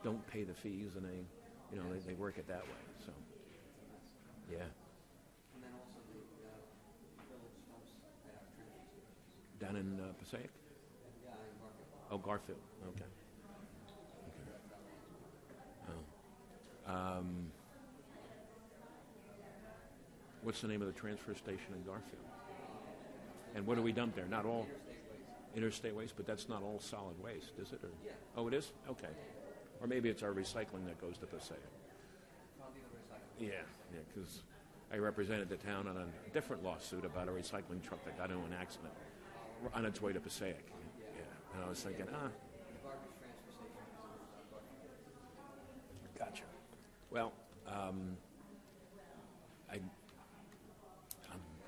don't pay the fees, and they work it that way. So, yeah. And then also the village dumps that have trees. Down in Passaic? Yeah, in Garfield. Oh, Garfield. Okay. Oh. What's the name of the transfer station in Garfield? And what do we dump there? Not all interstate waste, but that's not all solid waste, is it? Or? Yeah. Oh, it is? Okay. Or maybe it's our recycling that goes to Passaic. Probably the recycling. Yeah, because I represented the town on a different lawsuit about a recycling truck that got into an accident on its way to Passaic. Yeah. And I was thinking, The garbage transfer station is Garfield. Gotcha. Well, I'm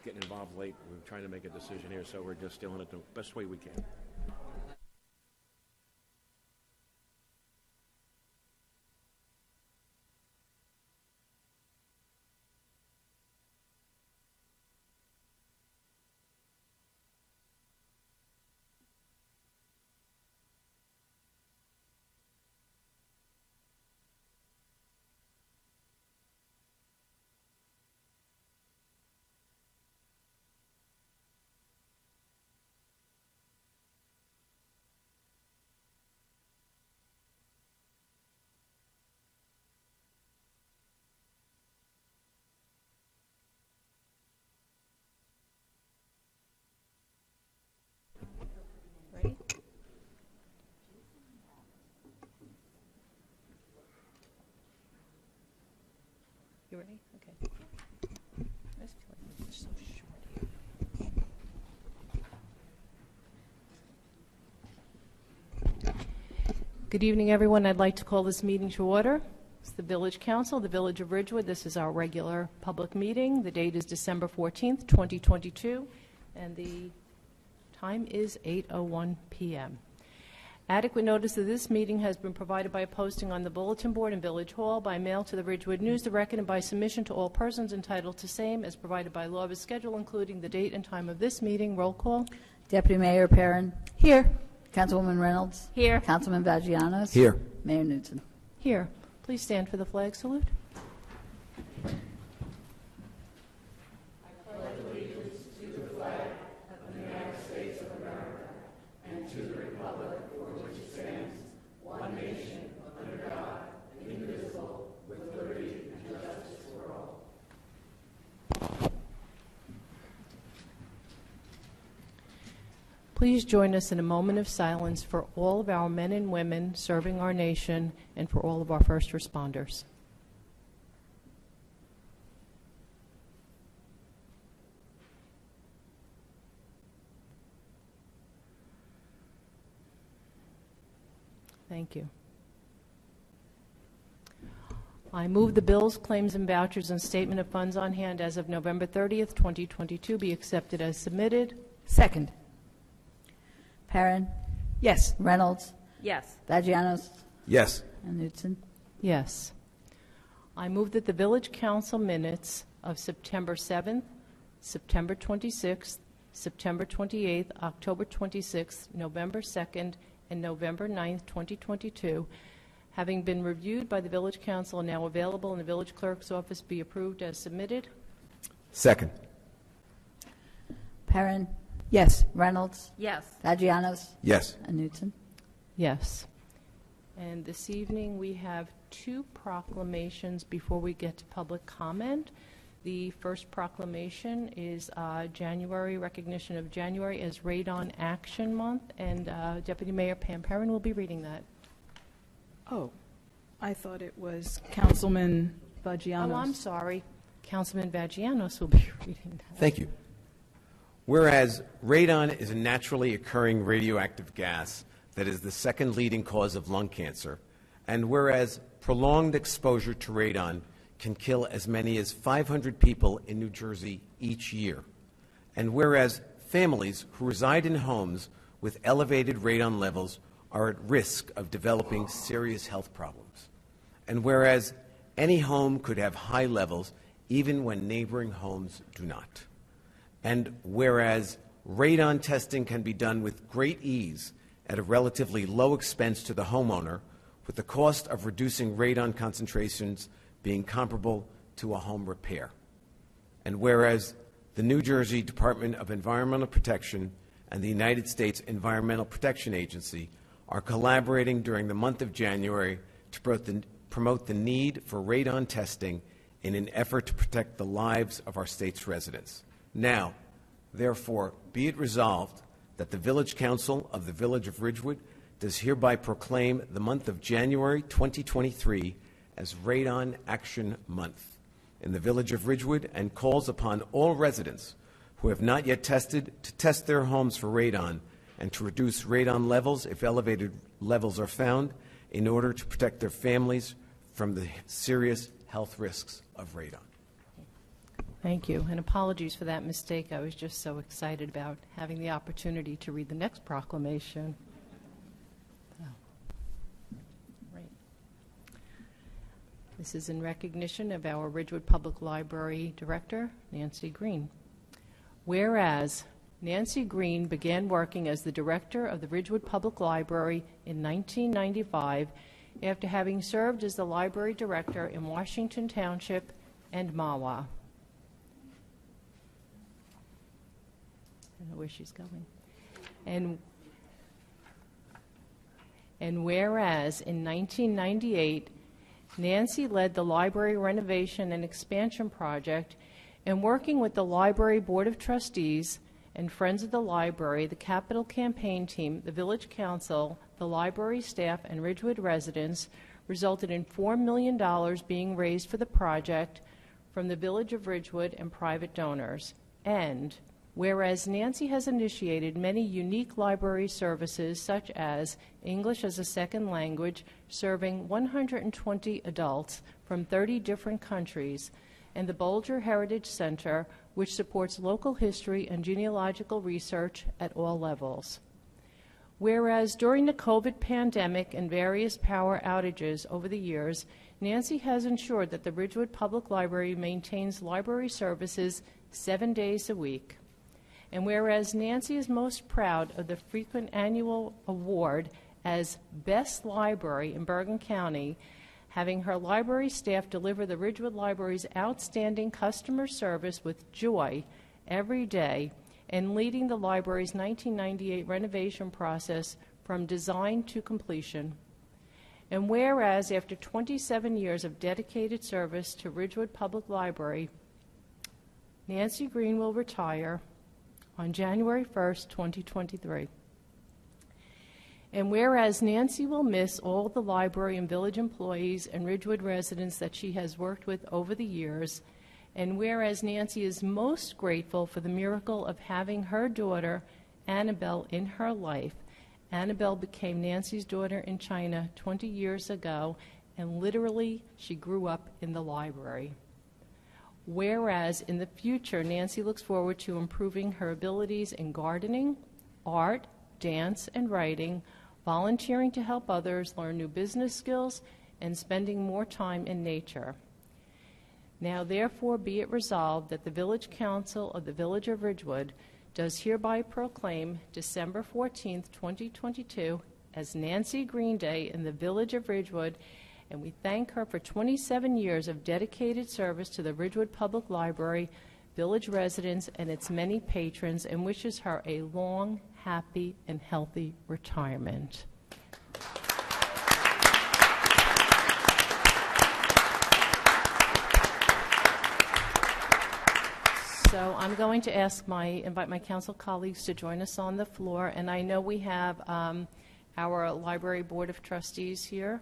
getting involved late. We're trying to make a decision here, so we're just dealing it the best way we can. Ready? You ready? Okay. I just feel like it's so short here. Good evening, everyone. I'd like to call this meeting to order. It's the Village Council, the Village of Ridgewood. This is our regular public meeting. The date is December 14th, 2022, and the time is 8:01 p.m. Adequate notice of this meeting has been provided by a posting on the bulletin board in Village Hall, by mail to the Ridgewood News, the Record, and by submission to all persons entitled to same as provided by law of a schedule, including the date and time of this meeting. Roll call. Deputy Mayor Perrin. Here. Councilwoman Reynolds. Here. Councilman Vagianos. Here. Mayor Newton. Here. Please stand for the flag salute. Please join us in a moment of silence for all of our men and women serving our nation and for all of our first responders. Thank you. I move the bills, claims, and vouchers and statement of funds on hand as of November 30th, 2022 be accepted as submitted. Second. Perrin. Yes. Reynolds. Yes. Vagianos. Yes. And Newton. Yes. I move that the Village Council minutes of September 7th, September 26th, September 28th, October 26th, November 2nd, and November 9th, 2022, having been reviewed by the Village Council and now available in the Village Clerk's office, be approved as submitted. Second. Perrin. Yes. Reynolds. Yes. Vagianos. Yes. And Newton. Yes. And this evening, we have two proclamations before we get to public comment. The first proclamation is January, recognition of January as Radon Action Month, and Deputy Mayor Pam Perrin will be reading that. Oh, I thought it was Councilman Vagianos. Oh, I'm sorry. Councilman Vagianos will be reading that. Thank you. Whereas radon is a naturally occurring radioactive gas that is the second leading cause of lung cancer, and whereas prolonged exposure to radon can kill as many as 500 people in New Jersey each year, and whereas families who reside in homes with elevated radon levels are at risk of developing serious health problems, and whereas any home could have high levels even when neighboring homes do not, and whereas radon testing can be done with great ease at a relatively low expense to the homeowner with the cost of reducing radon concentrations being comparable to a home repair. And whereas the New Jersey Department of Environmental Protection and the United States Environmental Protection Agency are collaborating during the month of January to promote the need for radon testing in an effort to protect the lives of our state's residents. Now, therefore, be it resolved that the Village Council of the Village of Ridgewood does hereby proclaim the month of January 2023 as Radon Action Month in the Village of Ridgewood, and calls upon all residents who have not yet tested to test their homes for radon and to reduce radon levels if elevated levels are found in order to protect their families from the serious health risks of radon. Thank you, and apologies for that mistake. I was just so excited about having the opportunity to read the next proclamation. Oh. Right. This is in recognition of our Ridgewood Public Library Director, Nancy Green. Whereas Nancy Green began working as the director of the Ridgewood Public Library in 1995 after having served as the library director in Washington Township and Mahwah. I don't know where she's going. And whereas in 1998, Nancy led the library renovation and expansion project, and working with the Library Board of Trustees and Friends of the Library, the Capital Campaign Team, the Village Council, the library staff, and Ridgewood residents, resulted in $4 million being raised for the project from the Village of Ridgewood and private donors. And whereas Nancy has initiated many unique library services, such as English as a second language, serving 120 adults from 30 different countries, and the Bolger Heritage Center, which supports local history and genealogical research at all levels. Whereas during the COVID pandemic and various power outages over the years, Nancy has ensured that the Ridgewood Public Library maintains library services 7 days a week. And whereas Nancy is most proud of the frequent annual award as Best Library in Bergen County, having her library staff deliver the Ridgewood Library's outstanding customer service with joy every day, and leading the library's 1998 renovation process from design to completion. And whereas after 27 years of dedicated service to Ridgewood Public Library, Nancy Green will retire on January 1st, 2023. And whereas Nancy will miss all the library and village employees and Ridgewood residents that she has worked with over the years, and whereas Nancy is most grateful for the miracle of having her daughter, Annabelle, in her life. Annabelle became Nancy's daughter in China 20 years ago, and literally she grew up in the library. Whereas in the future, Nancy looks forward to improving her abilities in gardening, art, dance, and writing, volunteering to help others learn new business skills, and spending more time in nature. Now, therefore, be it resolved that the Village Council of the Village of Ridgewood does hereby proclaim December 14th, 2022 as Nancy Green Day in the Village of Ridgewood, and we thank her for 27 years of dedicated service to the Ridgewood Public Library, village residents, and its many patrons, and wishes her a long, happy, and healthy retirement. So I'm going to invite my council colleagues to join us on the floor, and I know we have our Library Board of Trustees here.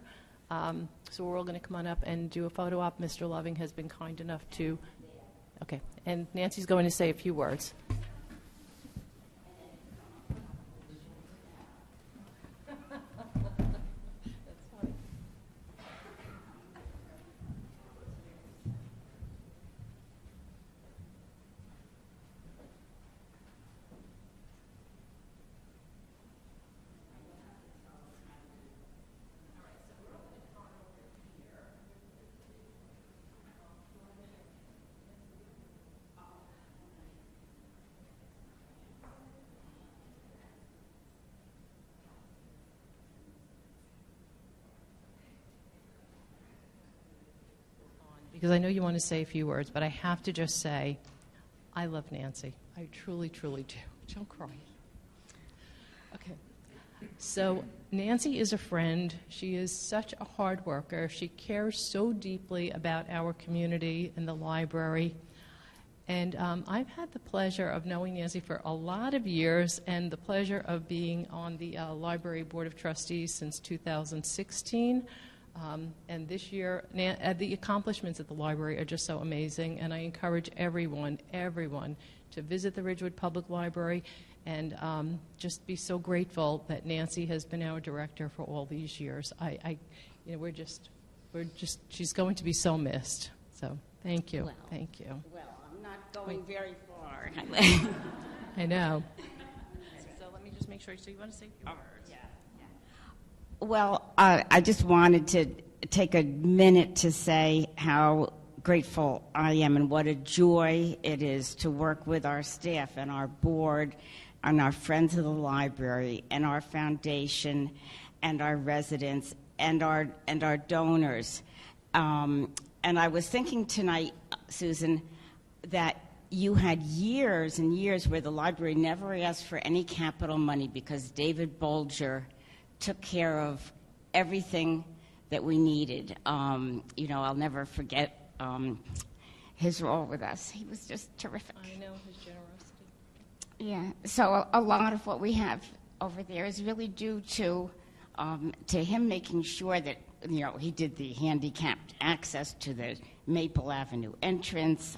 So we're all going to come on up and do a photo op. Mr. Loving has been kind enough to, okay, and Nancy's going to say a few words. because I know you want to say a few words, but I have to just say, I love Nancy. I truly, truly do. Don't cry. Okay. So Nancy is a friend. She is such a hard worker. She cares so deeply about our community and the library. And I've had the pleasure of knowing Nancy for a lot of years and the pleasure of being on the Library Board of Trustees since 2016. And this year, the accomplishments at the library are just so amazing, and I encourage everyone to visit the Ridgewood Public Library and just be so grateful that Nancy has been our director for all these years. She's going to be so missed. So thank you, thank you. Well, I'm not going very far. I know. So let me just make sure. So you want to say a few words? Well, I just wanted to take a minute to say how grateful I am and what a joy it is to work with our staff and our board and our friends of the library and our foundation and our residents and our donors. And I was thinking tonight, Susan, that you had years and years where the library never asked for any capital money because David Bolger took care of everything that we needed. I'll never forget his role with us. He was just terrific. I know his generosity. Yeah, so a lot of what we have over there is really due to him making sure that, he did the handicapped access to the Maple Avenue entrance,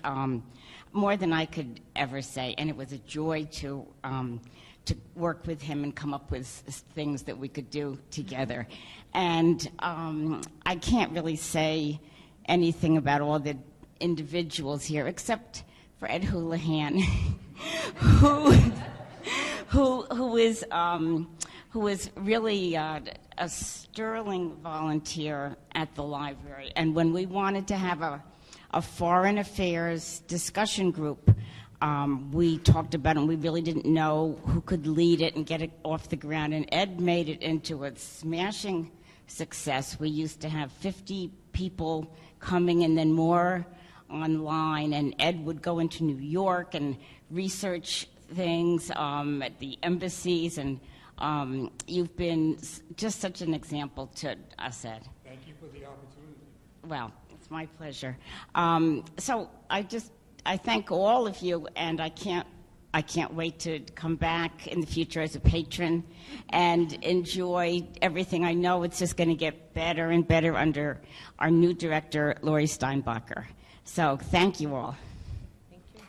more than I could ever say, and it was a joy to work with him and come up with things that we could do together. And I can't really say anything about all the individuals here, except for Ed Houlihan, who is really a sterling volunteer at the library. And when we wanted to have a foreign affairs discussion group, we talked about it, and we really didn't know who could lead it and get it off the ground. And Ed made it into a smashing success. We used to have 50 people coming and then more online. And Ed would go into New York and research things at the embassies. And you've been just such an example to us, Ed. Thank you for the opportunity. Well, it's my pleasure. So I thank all of you, and I can't wait to come back in the future as a patron and enjoy everything. I know it's just going to get better and better under our new director, Lori Steinbacher. So thank you all. Thank you.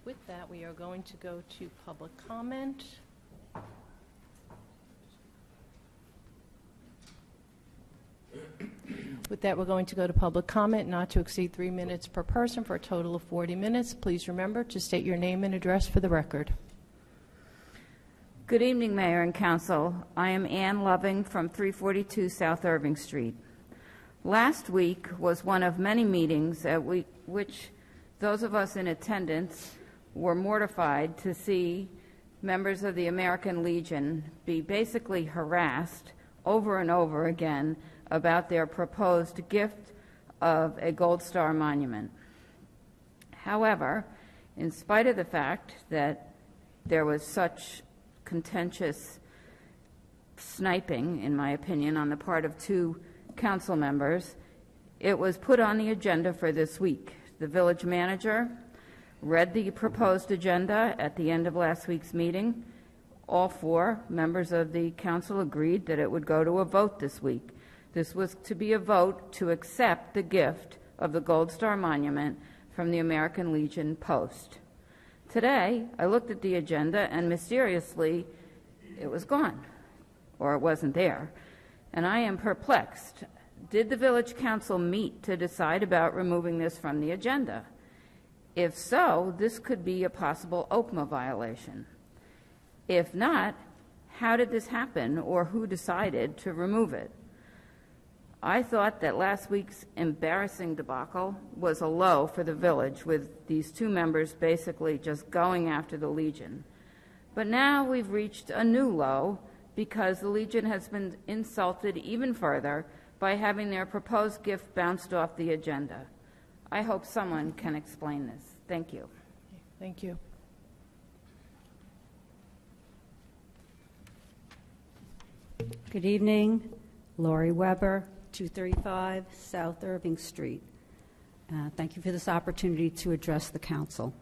With that, we are going to go to public comment. With that, we're going to go to public comment, not to exceed 3 minutes per person for a total of 40 minutes. Please remember to state your name and address for the record. Good evening, Mayor and Council. I am Ann Loving from 342 South Irving Street. Last week was one of many meetings at which those of us in attendance were mortified to see members of the American Legion be basically harassed over and over again about their proposed gift of a Gold Star monument. However, in spite of the fact that there was such contentious sniping, in my opinion, on the part of 2 council members, it was put on the agenda for this week. The village manager read the proposed agenda at the end of last week's meeting. All 4 members of the council agreed that it would go to a vote this week. This was to be a vote to accept the gift of the Gold Star Monument from the American Legion Post. Today, I looked at the agenda and mysteriously it was gone, or it wasn't there, and I am perplexed. Did the village council meet to decide about removing this from the agenda? If so, this could be a possible OPMA violation. If not, how did this happen, or who decided to remove it? I thought that last week's embarrassing debacle was a low for the village, with these 2 members basically just going after the Legion. But now we've reached a new low because the Legion has been insulted even further by having their proposed gift bounced off the agenda. I hope someone can explain this. Thank you. Thank you. Good evening. Lori Weber, 235 South Irving Street. Thank you for this opportunity to address the council.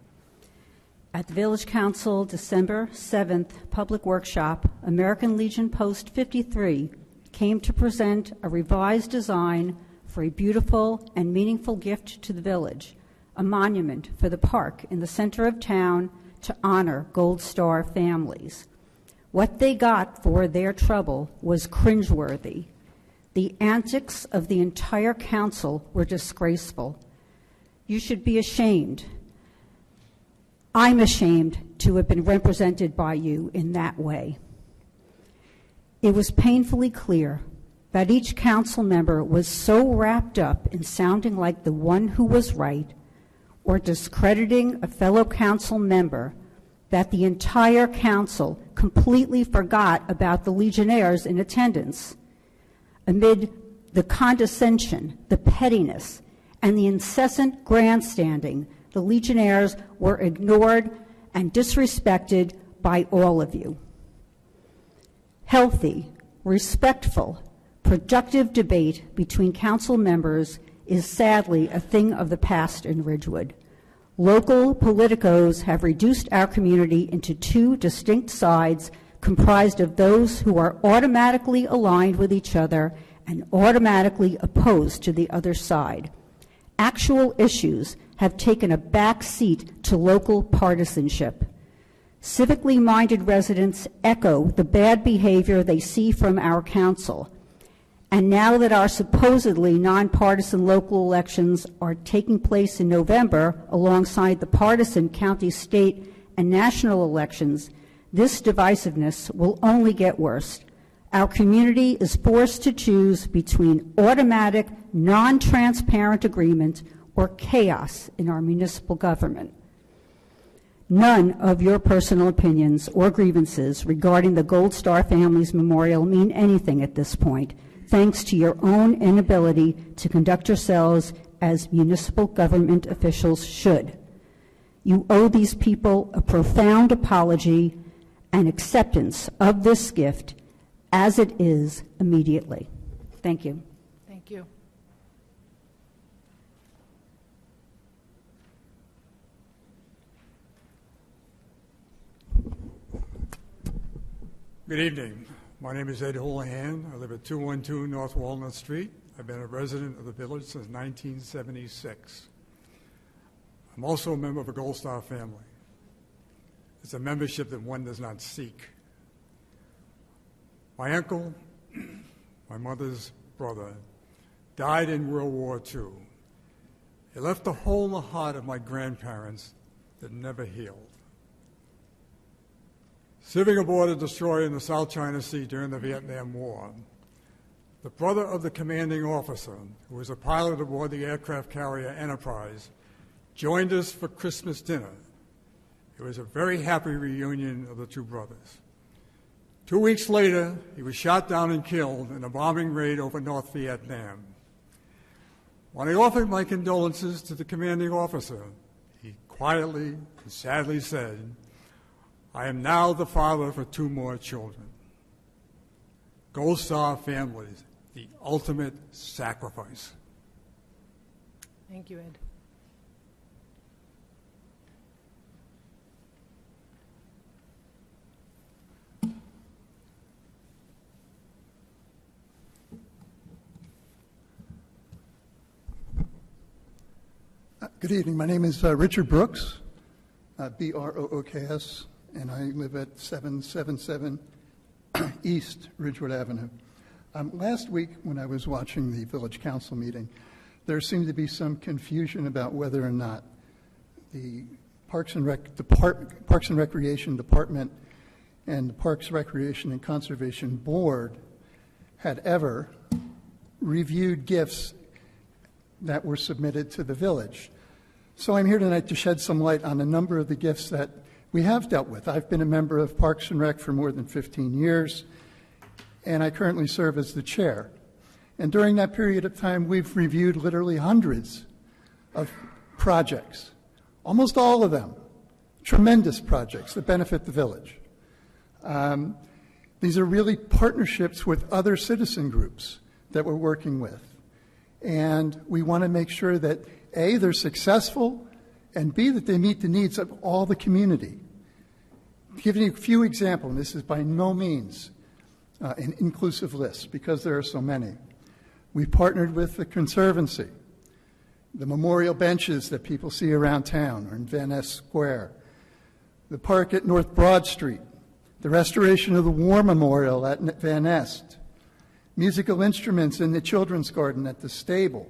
At the Village Council December 7th public workshop, American Legion Post 53 came to present a revised design for a beautiful and meaningful gift to the village, a monument for the park in the center of town to honor Gold Star families. What they got for their trouble was cringeworthy. The antics of the entire council were disgraceful. You should be ashamed. I'm ashamed to have been represented by you in that way. It was painfully clear that each council member was so wrapped up in sounding like the one who was right or discrediting a fellow council member that the entire council completely forgot about the Legionnaires in attendance. Amid the condescension, the pettiness, and the incessant grandstanding, the Legionnaires were ignored and disrespected by all of you. Healthy, respectful, productive debate between council members is sadly a thing of the past in Ridgewood. Local politicos have reduced our community into 2 distinct sides comprised of those who are automatically aligned with each other and automatically opposed to the other side. Actual issues have taken a back seat to local partisanship. Civically minded residents echo the bad behavior they see from our council. And now that our supposedly nonpartisan local elections are taking place in November alongside the partisan county, state, and national elections, this divisiveness will only get worse. Our community is forced to choose between automatic, non-transparent agreement or chaos in our municipal government. None of your personal opinions or grievances regarding the Gold Star Families Memorial mean anything at this point, thanks to your own inability to conduct yourselves as municipal government officials should. You owe these people a profound apology and acceptance of this gift as it is immediately. Thank you. Thank you. Good evening. My name is Ed Houlihan. I live at 212 North Walnut Street. I've been a resident of the village since 1976. I'm also a member of a Gold Star family. It's a membership that one does not seek. My uncle, my mother's brother, died in World War II. It left a hole in the heart of my grandparents that never healed. Serving aboard a destroyer in the South China Sea during the Vietnam War, the brother of the commanding officer, who was a pilot aboard the aircraft carrier Enterprise, joined us for Christmas dinner. It was a very happy reunion of the two brothers. 2 weeks later, he was shot down and killed in a bombing raid over North Vietnam. When I offered my condolences to the commanding officer, he quietly and sadly said, "I am now the father for 2 more children." Gold Star families, the ultimate sacrifice. Thank you, Ed. Good evening. My name is Richard Brooks, B-R-O-O-K-S, and I live at 777 East Ridgewood Avenue. Last week, when I was watching the Village Council meeting, there seemed to be some confusion about whether or not the Parks and Recreation Department and the Parks, Recreation, and Conservation Board had ever reviewed gifts that were submitted to the village. So I'm here tonight to shed some light on a number of the gifts that we have dealt with. I've been a member of Parks and Rec for more than 15 years, and I currently serve as the chair. And during that period of time, we've reviewed literally hundreds of projects, almost all of them tremendous projects that benefit the village. These are really partnerships with other citizen groups that we're working with. And we want to make sure that, A, they're successful, and B, that they meet the needs of all the community. Giving you a few examples, and this is by no means an inclusive list because there are so many. We've partnered with the Conservancy, the memorial benches that people see around town or in Van Ness Square, the park at North Broad Street, the restoration of the War Memorial at Van Ness, musical instruments in the Children's Garden at the stable,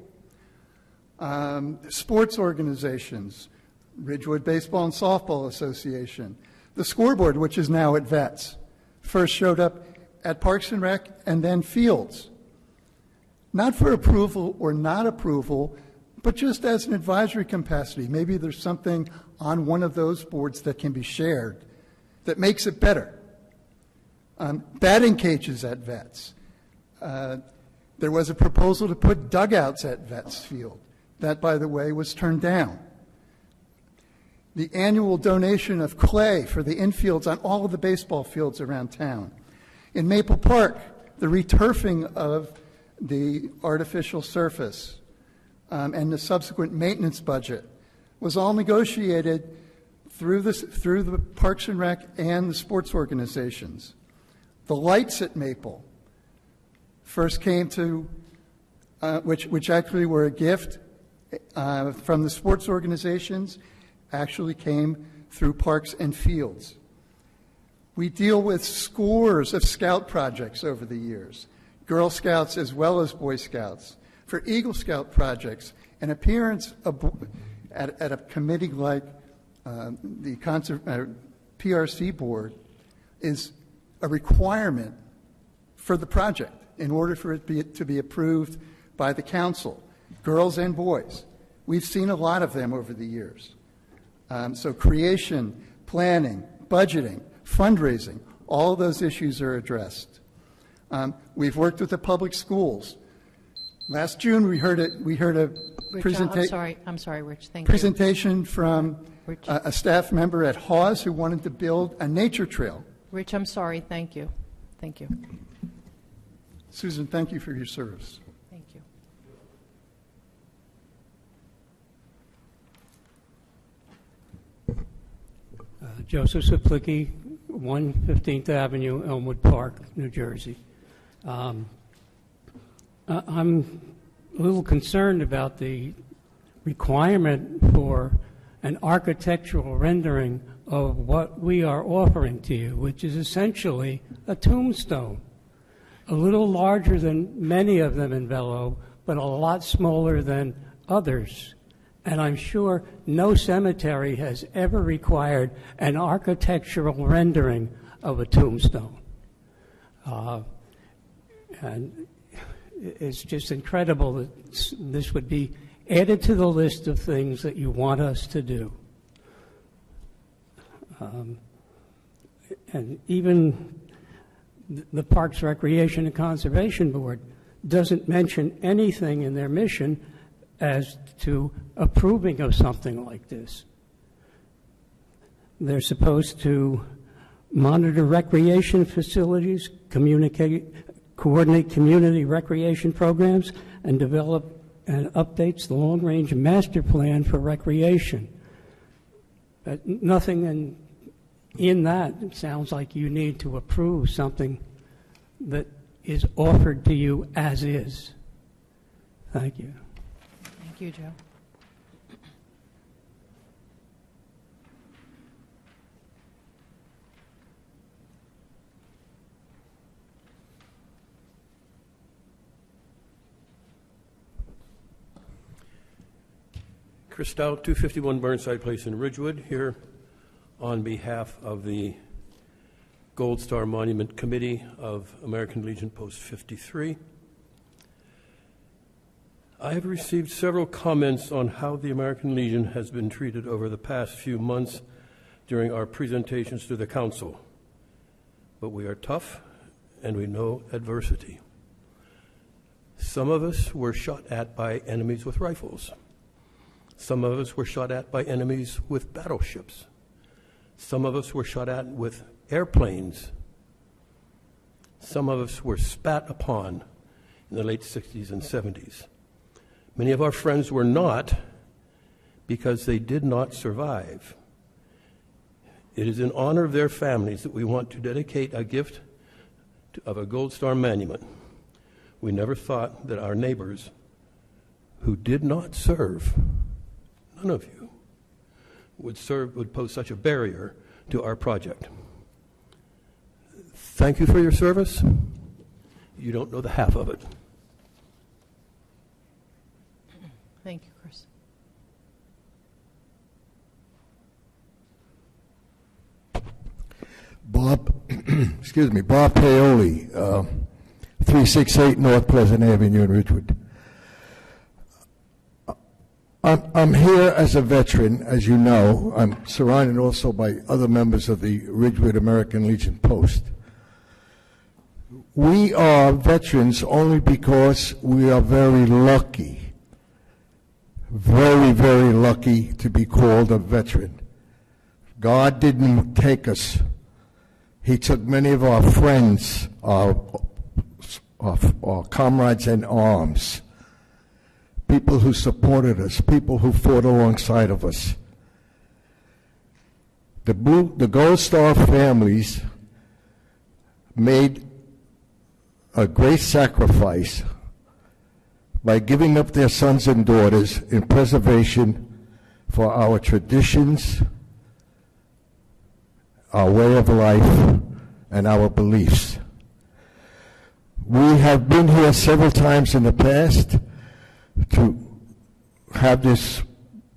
sports organizations, Ridgewood Baseball and Softball Association, the scoreboard, which is now at Vets, first showed up at Parks and Rec and then Fields. Not for approval or not approval, but just as an advisory capacity. Maybe there's something on one of those boards that can be shared that makes it better. Batting cages at Vets. There was a proposal to put dugouts at Vets Field. That, by the way, was turned down. The annual donation of clay for the infields on all of the baseball fields around town. In Maple Park, the returfing of the artificial surface and the subsequent maintenance budget was all negotiated through the Parks and Rec and the sports organizations. The lights at Maple first came to, which actually were a gift from the sports organizations, actually came through Parks and Fields. We deal with scores of scout projects over the years, Girl Scouts as well as Boy Scouts. For Eagle Scout projects, an appearance at a committee like the PRC board is a requirement for the project in order for it to be approved by the council, girls and boys. We've seen a lot of them over the years. So creation, planning, budgeting, fundraising, all of those issues are addressed. We've worked with the public schools. Last June, we heard a presentation. I'm sorry, Rich. Thank you. Presentation from a staff member at Hawes who wanted to build a nature trail. Rich, I'm sorry. Thank you. Thank you. Susan, thank you for your service. Thank you. Joseph Saplicki, 115th Avenue, Elmwood Park, New Jersey. I'm a little concerned about the requirement for an architectural rendering of what we are offering to you, which is essentially a tombstone, a little larger than many of them in Velo, but a lot smaller than others. And I'm sure no cemetery has ever required an architectural rendering of a tombstone. And it's just incredible that this would be added to the list of things that you want us to do. And even the Parks, Recreation, and Conservation Board doesn't mention anything in their mission as to approving of something like this. They're supposed to monitor recreation facilities, coordinate community recreation programs, and develop and updates the long-range master plan for recreation. But nothing in that sounds like you need to approve something that is offered to you as is. Thank you. Thank you, Joe. Chris Stout, 251 Burnside Place in Ridgewood, here on behalf of the Gold Star Monument Committee of American Legion Post 53. I have received several comments on how the American Legion has been treated over the past few months during our presentations to the Council. But we are tough and we know adversity. Some of us were shot at by enemies with rifles. Some of us were shot at by enemies with battleships. Some of us were shot at with airplanes. Some of us were spat upon in the late 60s and 70s. Many of our friends were not, because they did not survive. It is in honor of their families that we want to dedicate a gift of a Gold Star monument. We never thought that our neighbors who did not serve, none of you, would pose such a barrier to our project. Thank you for your service. You don't know the half of it. Thank you, Chris. Bob, excuse me, Bob Paoli, 368 North Pleasant Avenue in Ridgewood. I'm here as a veteran, as you know. I'm surrounded also by other members of the Ridgewood American Legion Post. We are veterans only because we are very lucky, very, very lucky to be called a veteran. God didn't take us. He took many of our friends, our comrades in arms, people who supported us, people who fought alongside of us. The Gold Star families made a great sacrifice by giving up their sons and daughters in preservation for our traditions, our way of life, and our beliefs. We have been here several times in the past to have this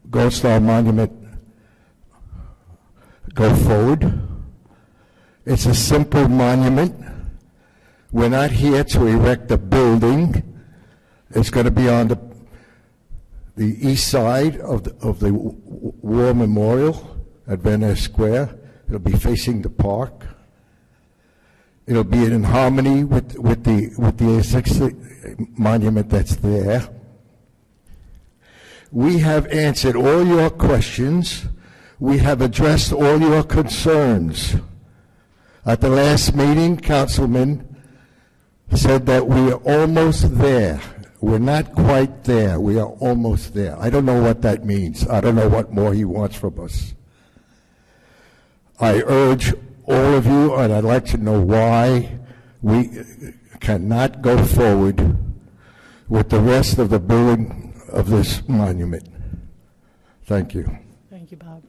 Gold Star Monument go forward. It's a simple monument. We're not here to erect a building. It's going to be on the east side of the War Memorial at Van Ness Square. It'll be facing the park. It'll be in harmony with the existing monument that's there. We have answered all your questions. We have addressed all your concerns. At the last meeting, Councilman said that we are almost there. We're not quite there. We are almost there. I don't know what that means. I don't know what more he wants from us. I urge all of you, and I'd like to know why we cannot go forward with the rest of the building of this monument. Thank you. Thank you, Bob.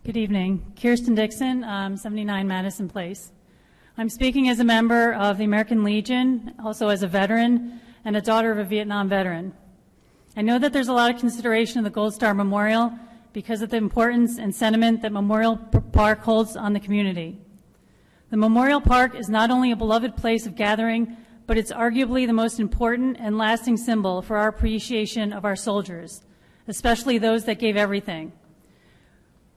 Good evening. Kirsten Dixon, 79 Madison Place. I'm speaking as a member of the American Legion, also as a veteran, and a daughter of a Vietnam veteran. I know that there's a lot of consideration of the Gold Star Memorial because of the importance and sentiment that Memorial Park holds on the community. The Memorial Park is not only a beloved place of gathering, but it's arguably the most important and lasting symbol for our appreciation of our soldiers, especially those that gave everything.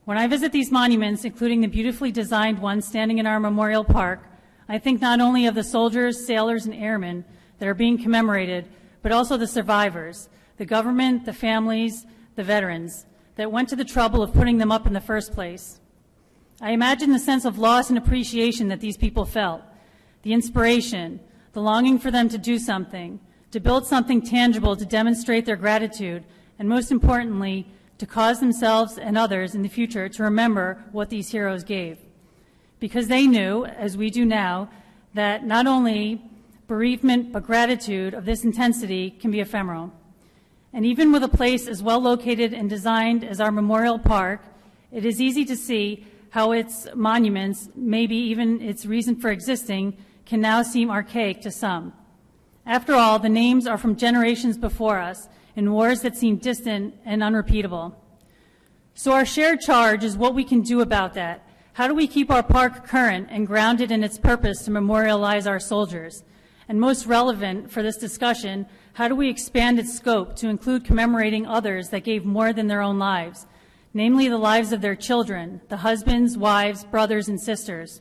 When I visit these monuments, including the beautifully designed one standing in our Memorial Park, I think not only of the soldiers, sailors, and airmen that are being commemorated, but also the survivors, the government, the families, the veterans that went to the trouble of putting them up in the first place. I imagine the sense of loss and appreciation that these people felt, the inspiration, the longing for them to do something, to build something tangible to demonstrate their gratitude, and most importantly, to cause themselves and others in the future to remember what these heroes gave. Because they knew, as we do now, that not only bereavement but gratitude of this intensity can be ephemeral. And even with a place as well located and designed as our Memorial Park, it is easy to see how its monuments, maybe even its reason for existing, can now seem archaic to some. After all, the names are from generations before us in wars that seem distant and unrepeatable. So our shared charge is what we can do about that. How do we keep our park current and grounded in its purpose to memorialize our soldiers? And most relevant for this discussion, how do we expand its scope to include commemorating others that gave more than their own lives, namely the lives of their children, the husbands, wives, brothers, and sisters?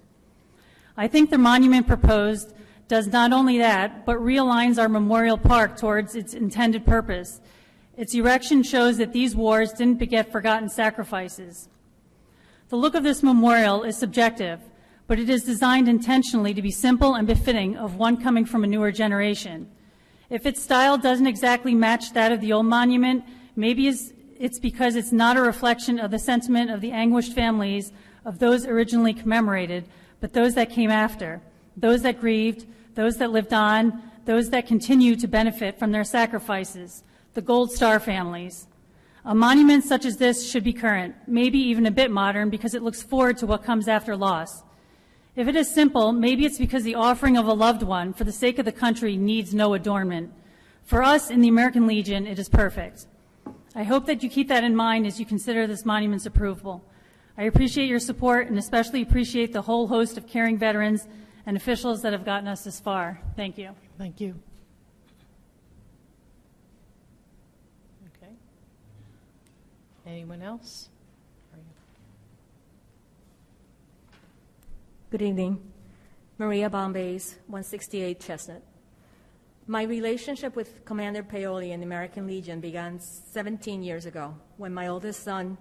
I think the monument proposed does not only that, but realigns our Memorial Park towards its intended purpose. Its erection shows that these wars didn't beget forgotten sacrifices. The look of this memorial is subjective, but it is designed intentionally to be simple and befitting of one coming from a newer generation. If its style doesn't exactly match that of the old monument, maybe it's because it's not a reflection of the sentiment of the anguished families of those originally commemorated, but those that came after, those that grieved, those that lived on, those that continue to benefit from their sacrifices, the Gold Star families. A monument such as this should be current, maybe even a bit modern, because it looks forward to what comes after loss. If it is simple, maybe it's because the offering of a loved one for the sake of the country needs no adornment. For us in the American Legion, it is perfect. I hope that you keep that in mind as you consider this monument's approval. I appreciate your support and especially appreciate the whole host of caring veterans and officials that have gotten us this far. Thank you. Thank you. Okay. Anyone else? Good evening. Maria Bombays, 168 Chestnut. My relationship with Commander Paoli and the American Legion began 17 years ago when my oldest son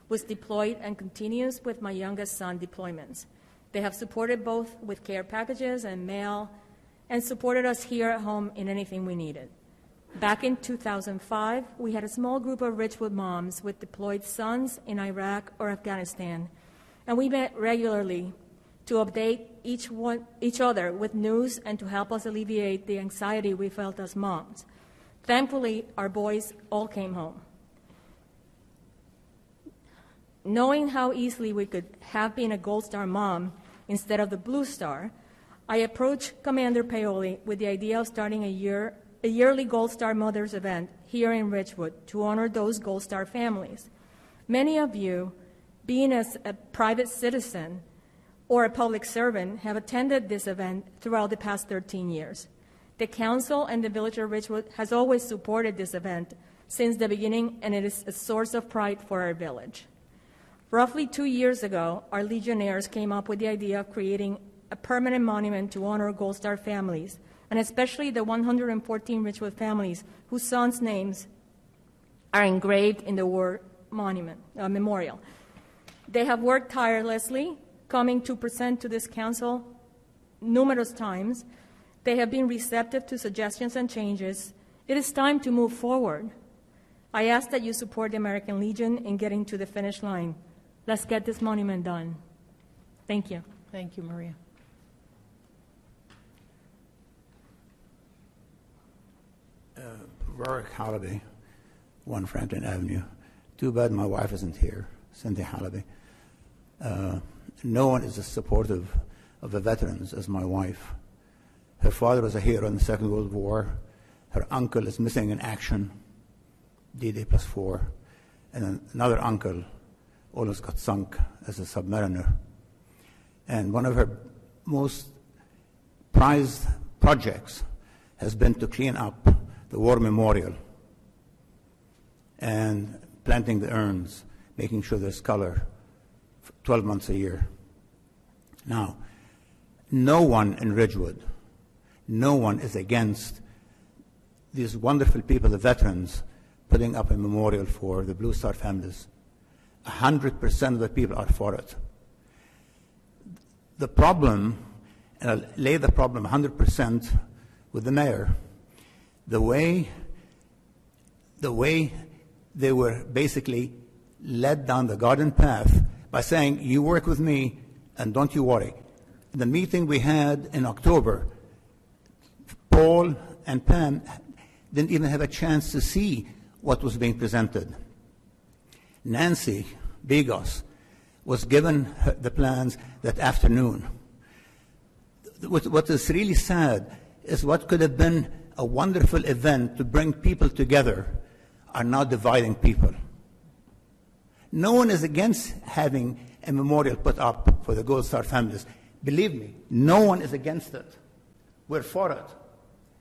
was deployed and continues with my youngest son deployments. They have supported both with care packages and mail and supported us here at home in anything we needed. Back in 2005, we had a small group of Ridgewood moms with deployed sons in Iraq or Afghanistan, and we met regularly to update each other with news and to help us alleviate the anxiety we felt as moms. Thankfully, our boys all came home. Knowing how easily we could have been a Gold Star mom instead of the Blue Star, I approached Commander Paoli with the idea of starting a yearly Gold Star Mothers event here in Ridgewood to honor those Gold Star families. Many of you, being as a private citizen or a public servant, have attended this event throughout the past 13 years. The council and the Village of Ridgewood has always supported this event since the beginning, and it is a source of pride for our village. Roughly 2 years ago, our Legionnaires came up with the idea of creating a permanent monument to honor Gold Star families, and especially the 114 Ridgewood families whose sons' names are engraved in the war memorial. They have worked tirelessly, coming to present to this council numerous times. They have been receptive to suggestions and changes. It is time to move forward. I ask that you support the American Legion in getting to the finish line. Let's get this monument done. Thank you. Thank you, Maria. Rorick Holiday, 1 Frampton Avenue. Too bad my wife isn't here, Cynthia Holiday. No one is as supportive of the veterans as my wife. Her father was a hero in the Second World War. Her uncle is missing in action, D-Day +4. And then another uncle almost got sunk as a submariner. And one of her most prized projects has been to clean up the war memorial and planting the urns, making sure there's color, 12 months a year. Now, no one in Ridgewood, no one is against these wonderful people, the veterans, putting up a memorial for the Blue Star families. 100% of the people are for it. The problem, and I'll lay the problem 100% with the mayor, the way they were basically led down the garden path by saying, you work with me and don't you worry. The meeting we had in October, Paul and Pam didn't even have a chance to see what was being presented. Nancy Begos was given the plans that afternoon. What is really sad is what could have been a wonderful event to bring people together are now dividing people. No one is against having a memorial put up for the Gold Star families. Believe me, no one is against it. We're for it.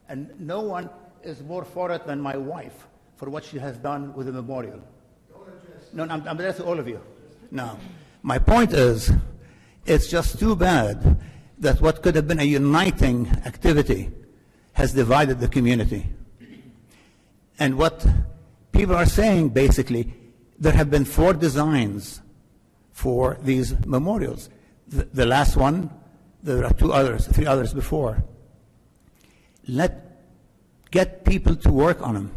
And no one is more for it than my wife for what she has done with the memorial. No, I'm addressing all of you. Now, my point is, it's just too bad that what could have been a uniting activity has divided the community. And what people are saying, basically, there have been 4 designs for these memorials. The last one, there are 3 others before. Get people to work on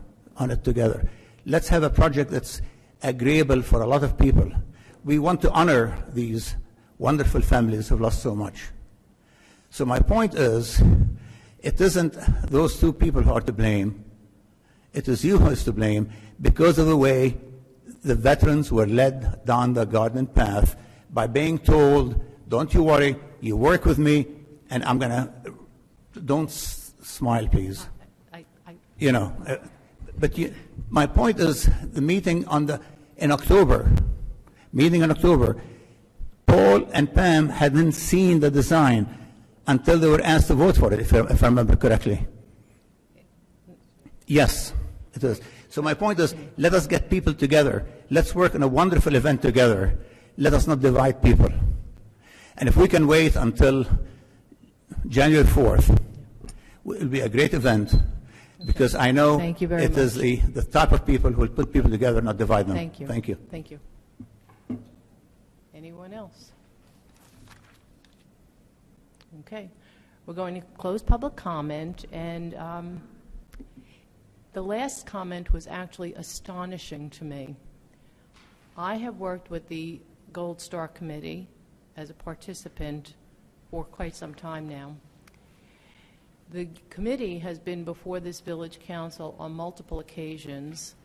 it together. Let's have a project that's agreeable for a lot of people. We want to honor these wonderful families who've lost so much. So my point is, it isn't those 2 people who are to blame. It is you who is to blame because of the way the veterans were led down the garden path by being told, don't you worry, you work with me, and I'm going to, don't smile, please. You know, but my point is the meeting in October, Paul and Pam hadn't seen the design until they were asked to vote for it, if I remember correctly. Yes, it is. So my point is, let us get people together. Let's work on a wonderful event together. Let us not divide people. And if we can wait until January 4th, it will be a great event, because I know it is the type of people who will put people together, not divide them. Thank you. Thank you. Thank you. Anyone else? Okay. We're going to close public comment, and the last comment was actually astonishing to me. I have worked with the Gold Star Committee as a participant for quite some time now. The committee has been before this village council on multiple occasions,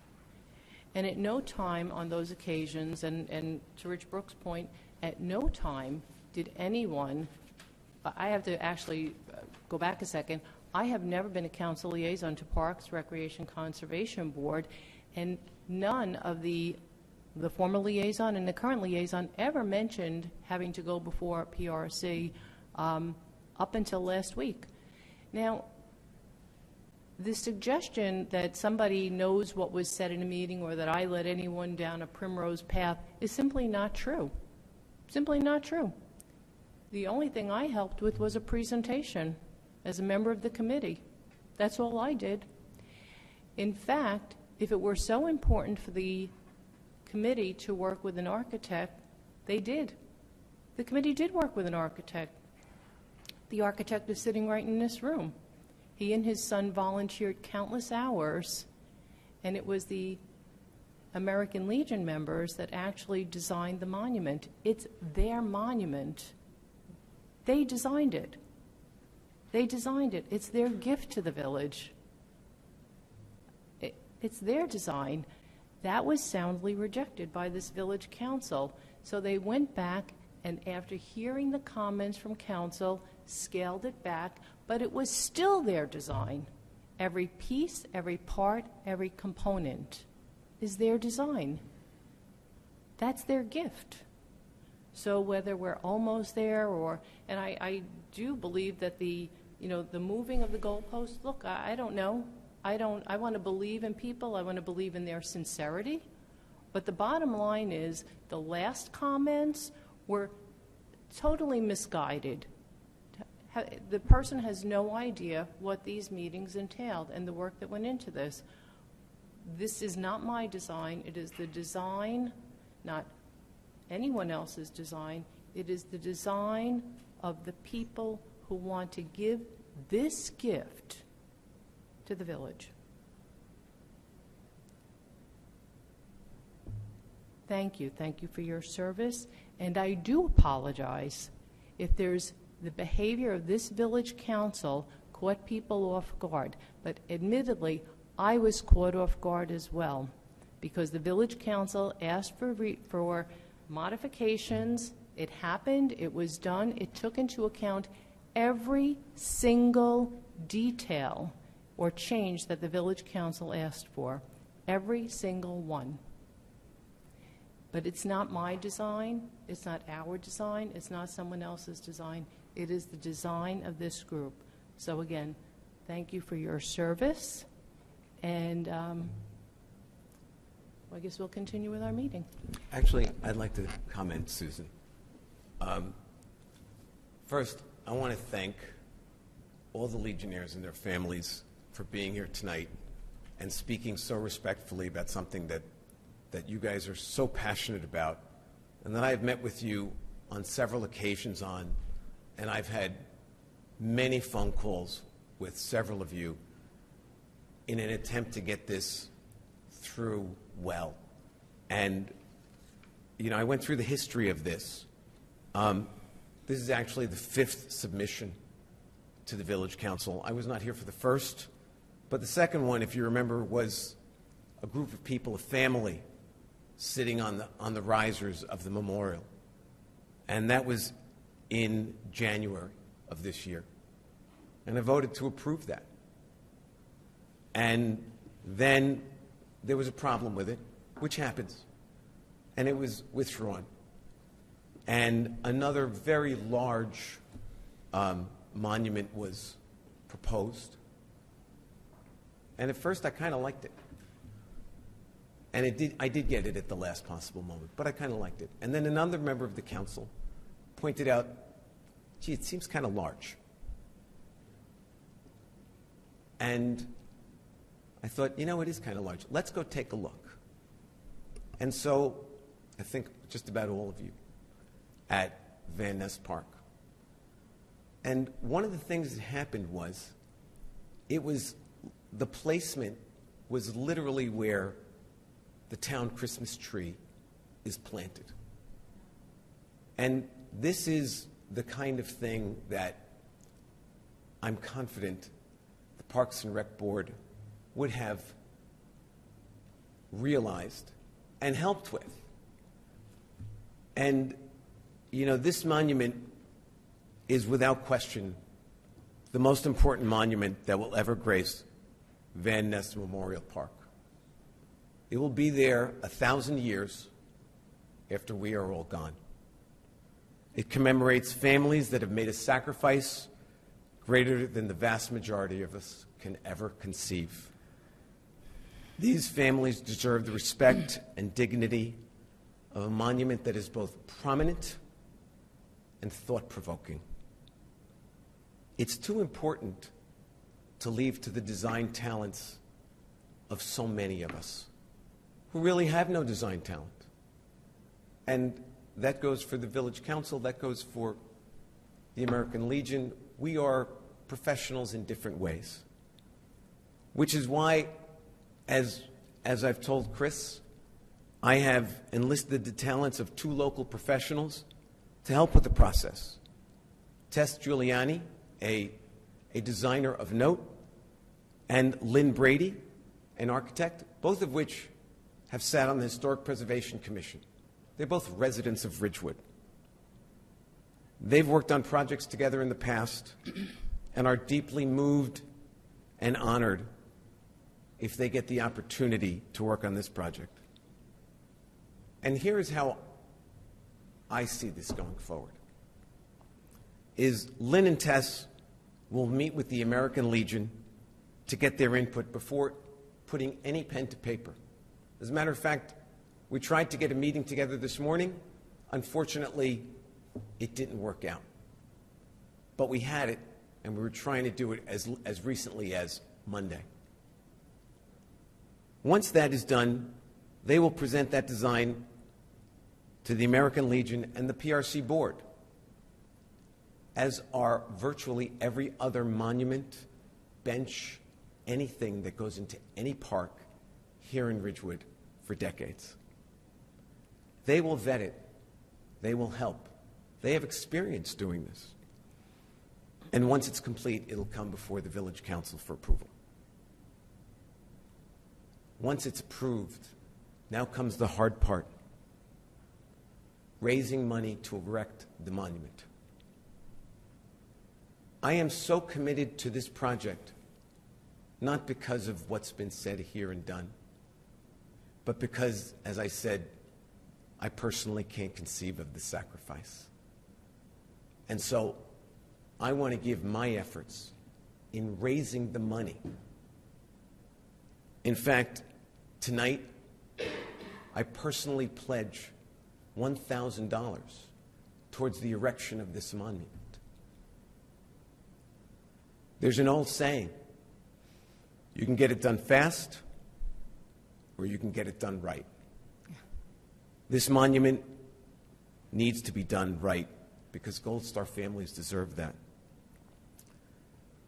and at no time on those occasions, and to Rich Brooks' point, at no time did anyone, I have to actually go back a second, I have never been a council liaison to Parks, Recreation, Conservation Board, and none of the former liaison and the current liaison ever mentioned having to go before PRC up until last week. Now, the suggestion that somebody knows what was said in a meeting or that I led anyone down a primrose path is simply not true. Simply not true. The only thing I helped with was a presentation as a member of the committee. That's all I did. In fact, if it were so important for the committee to work with an architect, they did. The committee did work with an architect. The architect is sitting right in this room. He and his son volunteered countless hours, and it was the American Legion members that actually designed the monument. It's their monument. They designed it. They designed it. It's their gift to the village. It's their design. That was soundly rejected by this village council. So they went back and after hearing the comments from council, scaled it back, but it was still their design. Every piece, every part, every component is their design. That's their gift. So whether we're almost there and I do believe that the moving of the goalposts, look, I don't know. I want to believe in people. I want to believe in their sincerity. But the bottom line is the last comments were totally misguided. The person has no idea what these meetings entailed and the work that went into this. This is not my design. It is the design, not anyone else's design. It is the design of the people who want to give this gift to the village. Thank you. Thank you for your service. And I do apologize if there's the behavior of this village council caught people off guard. But admittedly, I was caught off guard as well, because the village council asked for modifications. It happened. It was done. It took into account every single detail or change that the village council asked for, every single one. But it's not my design. It's not our design. It's not someone else's design. It is the design of this group. So again, thank you for your service. And I guess we'll continue with our meeting. Actually, I'd like to comment, Susan. First, I want to thank all the Legionnaires and their families for being here tonight and speaking so respectfully about something that you guys are so passionate about, and that I've met with you on several occasions on, and I've had many phone calls with several of you in an attempt to get this through well. And, I went through the history of this. This is actually the 5th submission to the Village Council. I was not here for the first, but the second one, if you remember, was a group of people, a family, sitting on the risers of the memorial. And that was in January of this year. And I voted to approve that. And then there was a problem with it, which happens. And it was withdrawn. And another very large monument was proposed. And at first I kind of liked it. And I did get it at the last possible moment, but I kind of liked it. And then another member of the council pointed out, gee, it seems kind of large. And I thought, it is kind of large. Let's go take a look. And so I think just about all of you at Van Ness Park. And one of the things that happened was, the placement was literally where the town Christmas tree is planted. And this is the kind of thing that I'm confident the Parks and Rec Board would have realized and helped with. And, this monument is without question the most important monument that will ever grace Van Ness Memorial Park. It will be there 1,000 years after we are all gone. It commemorates families that have made a sacrifice greater than the vast majority of us can ever conceive. These families deserve the respect and dignity of a monument that is both prominent and thought-provoking. It's too important to leave to the design talents of so many of us who really have no design talent. And that goes for the Village Council, that goes for the American Legion. We are professionals in different ways, which is why, as I've told Chris, I have enlisted the talents of 2 local professionals to help with the process. Tess Giuliani, a designer of note, and Lynn Brady, an architect, both of which have sat on the Historic Preservation Commission. They're both residents of Ridgewood. They've worked on projects together in the past and are deeply moved and honored if they get the opportunity to work on this project. And here is how I see this going forward. Is Lynn and Tess will meet with the American Legion to get their input before putting any pen to paper. As a matter of fact, we tried to get a meeting together this morning. Unfortunately, it didn't work out. But we had it, and we were trying to do it as recently as Monday. Once that is done, they will present that design to the American Legion and the PRC board, as are virtually every other monument, bench, anything that goes into any park here in Ridgewood for decades. They will vet it. They will help. They have experience doing this. And once it's complete, it'll come before the Village Council for approval. Once it's approved, now comes the hard part: raising money to erect the monument. I am so committed to this project, not because of what's been said here and done, but because, as I said, I personally can't conceive of the sacrifice. And so I want to give my efforts in raising the money. In fact, tonight, I personally pledge $1,000 towards the erection of this monument. There's an old saying: you can get it done fast, or you can get it done right. This monument needs to be done right, because Gold Star families deserve that.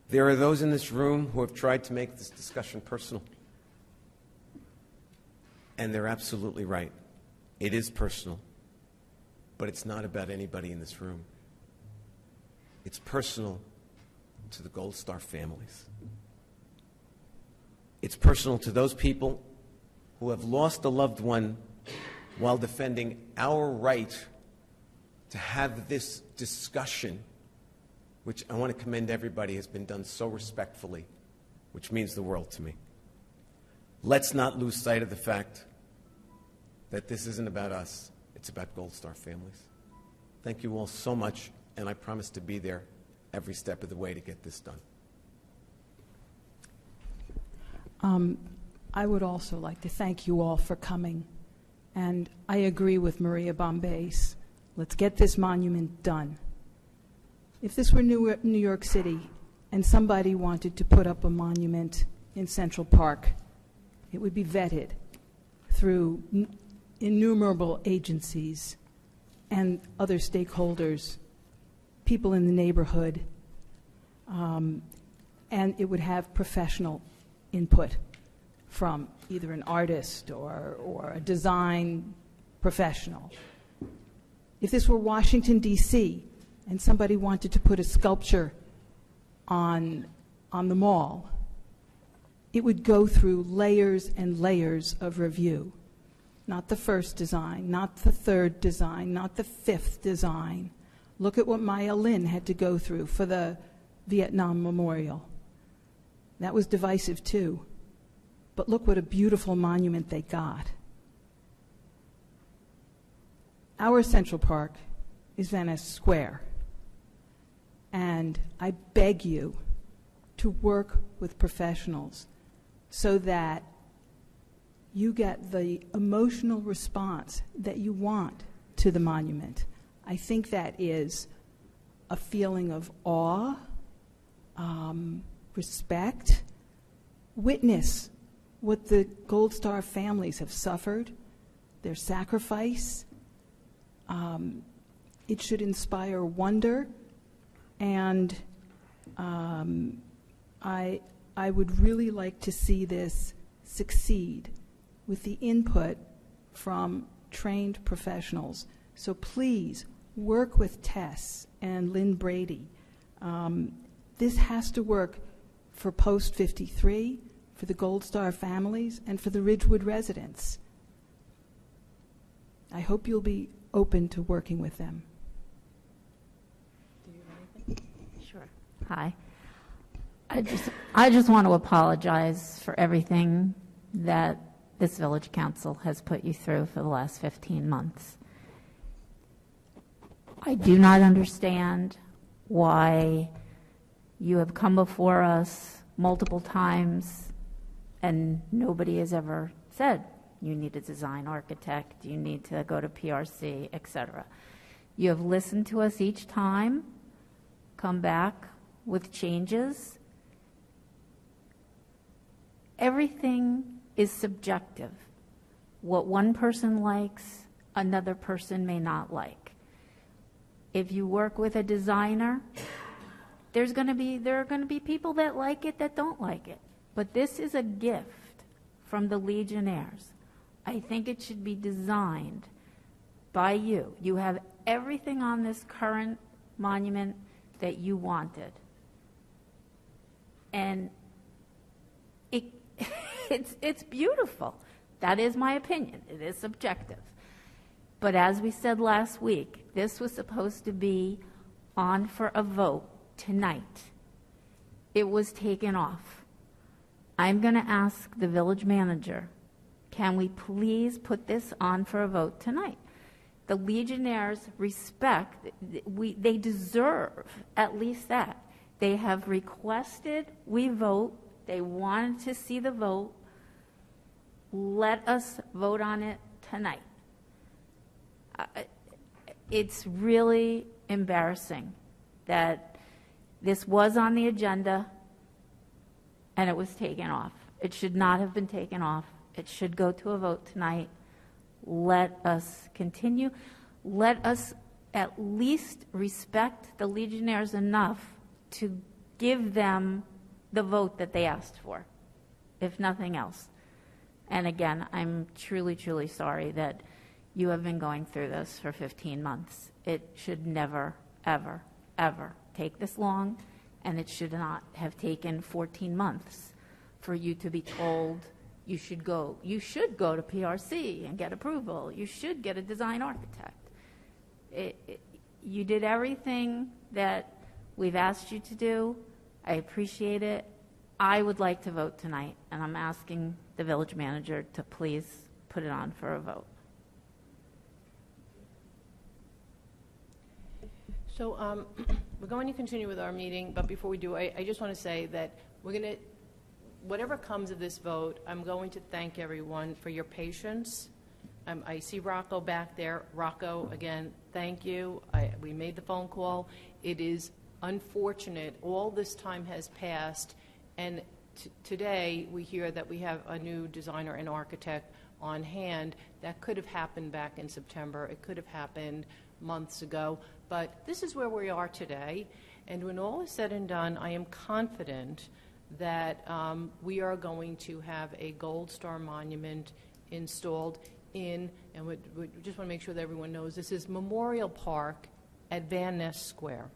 There are those in this room who have tried to make this discussion personal. And they're absolutely right. It is personal. But it's not about anybody in this room. It's personal to the Gold Star families. It's personal to those people who have lost a loved one while defending our right to have this discussion, which I want to commend everybody, has been done so respectfully, which means the world to me. Let's not lose sight of the fact that this isn't about us, it's about Gold Star families. Thank you all so much, and I promise to be there every step of the way to get this done. I would also like to thank you all for coming, and I agree with Maria Bombay's. Let's get this monument done. If this were New York City and somebody wanted to put up a monument in Central Park, it would be vetted through innumerable agencies and other stakeholders, people in the neighborhood, and it would have professional input from either an artist or a design professional. If this were Washington, D.C., and somebody wanted to put a sculpture on the mall, it would go through layers and layers of review. Not the first design, not the third design, not the fifth design. Look at what Maya Lin had to go through for the Vietnam Memorial. That was divisive too. But look what a beautiful monument they got. Our Central Park is Van Ness Square. And I beg you to work with professionals so that you get the emotional response that you want to the monument. I think that is a feeling of awe, respect. Witness what the Gold Star families have suffered, their sacrifice. It should inspire wonder, and I would really like to see this succeed with the input from trained professionals. So please work with Tess and Lynn Brady. This has to work for Post 53, for the Gold Star families, and for the Ridgewood residents. I hope you'll be open to working with them. Hi. I just want to apologize for everything that this village council has put you through for the last 15 months. I do not understand why you have come before us multiple times and nobody has ever said you need a design architect, you need to go to PRC, etc. You have listened to us each time, come back with changes. Everything is subjective. What one person likes, another person may not like. If you work with a designer, there are going to be people that like it, that don't like it. But this is a gift from the Legionnaires. I think it should be designed by you. You have everything on this current monument that you wanted. And it's beautiful. That is my opinion. It is subjective. But as we said last week, this was supposed to be on for a vote tonight. It was taken off. I'm going to ask the village manager, can we please put this on for a vote tonight? The Legionnaires respect, they deserve at least that. They have requested we vote. They wanted to see the vote. Let us vote on it tonight. It's really embarrassing that this was on the agenda and it was taken off. It should not have been taken off. It should go to a vote tonight. Let us continue. Let us at least respect the Legionnaires enough to give them the vote that they asked for, if nothing else. And again, I'm truly, truly sorry that you have been going through this for 15 months. It should never, ever, ever take this long, and it should not have taken 14 months for you to be told you should go to PRC and get approval. You should get a design architect. You did everything that we've asked you to do. I appreciate it. I would like to vote tonight, and I'm asking the village manager to please put it on for a vote. So we're going to continue with our meeting, but before we do, I just want to say that we're going to, whatever comes of this vote, I'm going to thank everyone for your patience. I see Rocco back there. Rocco, again, thank you. We made the phone call. It is unfortunate. All this time has passed, and today we hear that we have a new designer and architect on hand. That could have happened back in September. It could have happened months ago. But this is where we are today, and when all is said and done, I am confident that we are going to have a Gold Star monument installed in, and we just want to make sure that everyone knows, this is Memorial Park at Van Ness Square,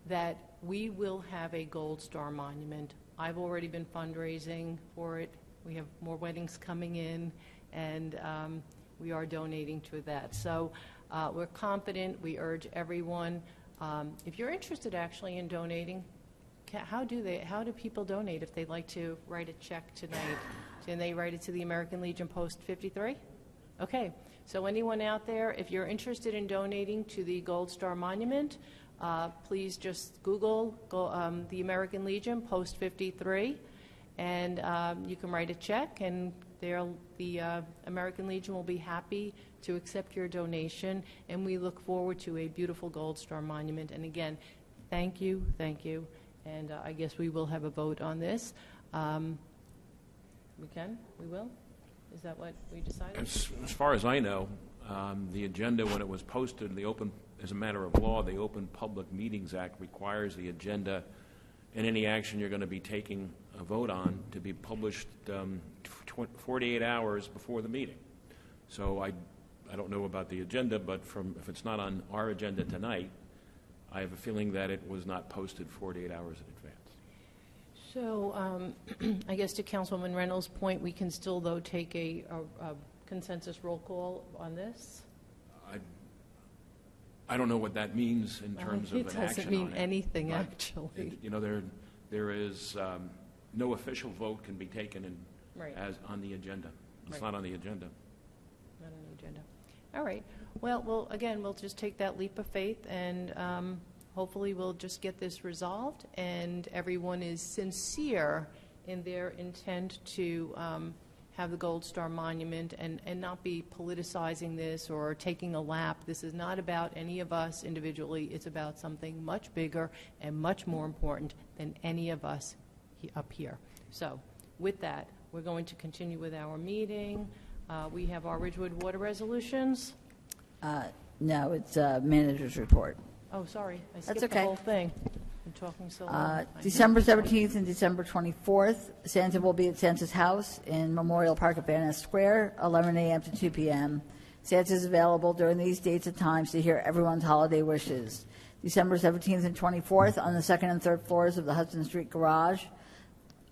that we will have a Gold Star monument. I've already been fundraising for it. We have more weddings coming in, and we are donating to that. So we're confident. We urge everyone, if you're interested actually in donating, how do people donate if they'd like to write a check tonight? Can they write it to the American Legion Post 53? Okay. So anyone out there, if you're interested in donating to the Gold Star Monument, please just Google the American Legion Post 53, and you can write a check, and the American Legion will be happy to accept your donation, and we look forward to a beautiful Gold Star monument. And again, thank you, and I guess we will have a vote on this. We will? Is that what we decided? As far as I know, the agenda, when it was posted, as a matter of law, the Open Public Meetings Act requires the agenda and any action you're going to be taking a vote on to be published 48 hours before the meeting. So I don't know about the agenda, but if it's not on our agenda tonight, I have a feeling that it was not posted 48 hours in advance. So I guess to Councilwoman Reynolds' point, we can still, though, take a consensus roll call on this? I don't know what that means in terms of It an action doesn't mean on it, anything, but actually. You know, there is, no official vote can be taken Right. as on the agenda. It's Right. not on the agenda. Not on the agenda. All right. Well, again, we'll just take that leap of faith, and hopefully we'll just get this resolved, and everyone is sincere in their intent to have the Gold Star Monument and not be politicizing this or taking a lap. This is not about any of us individually. It's about something much bigger and much more important than any of us up here. So with that, we're going to continue with our meeting. We have our Ridgewood water resolutions. No, it's manager's report. Oh, sorry, I That's skipped the okay. whole thing. I'm talking so long. I know. December 17th and December 24th, Santa will be at Santa's house in Memorial Park at Van Ness Square, 11 a.m. to 2 p.m. Santa is available during these dates and times to hear everyone's holiday wishes. December 17th and 24th on the second and third floors of the Hudson Street Garage.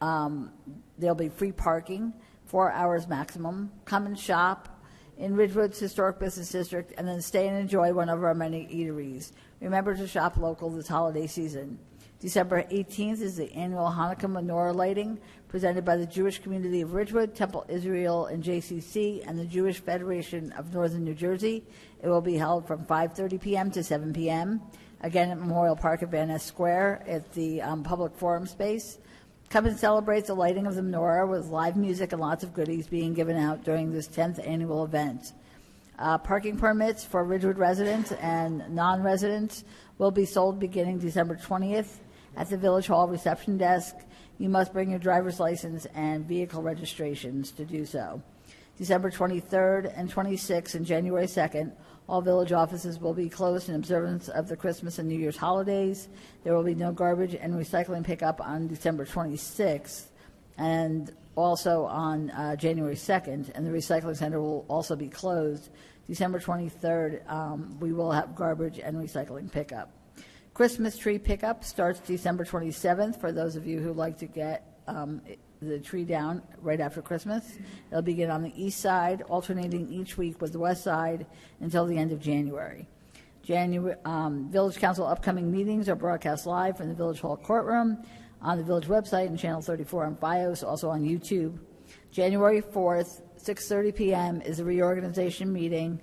There'll be free parking, 4 hours maximum. Come and shop in Ridgewood's Historic Business District, and then stay and enjoy one of our many eateries. Remember to shop local this holiday season. December 18th is the annual Hanukkah menorah lighting presented by the Jewish Community of Ridgewood, Temple Israel, and JCC, and the Jewish Federation of Northern New Jersey. It will be held from 5:30 p.m. to 7 p.m., again at Memorial Park at Van Ness Square at the public forum space. Come and celebrate the lighting of the menorah with live music and lots of goodies being given out during this 10th annual event. Parking permits for Ridgewood residents and non-residents will be sold beginning December 20th at the Village Hall reception desk. You must bring your driver's license and vehicle registrations to do so. December 23rd and 26th and January 2nd, all village offices will be closed in observance of the Christmas and New Year's holidays. There will be no garbage and recycling pickup on December 26th and also on January 2nd, and the recycling center will also be closed. December 23rd, we will have garbage and recycling pickup. Christmas tree pickup starts December 27th for those of you who like to get the tree down right after Christmas. It'll begin on the east side, alternating each week with the west side until the end of January. Village Council upcoming meetings are broadcast live from the Village Hall courtroom, on the Village website, and Channel 34 on FiOS, also on YouTube. January 4th, 6:30 p.m. is a reorganization meeting.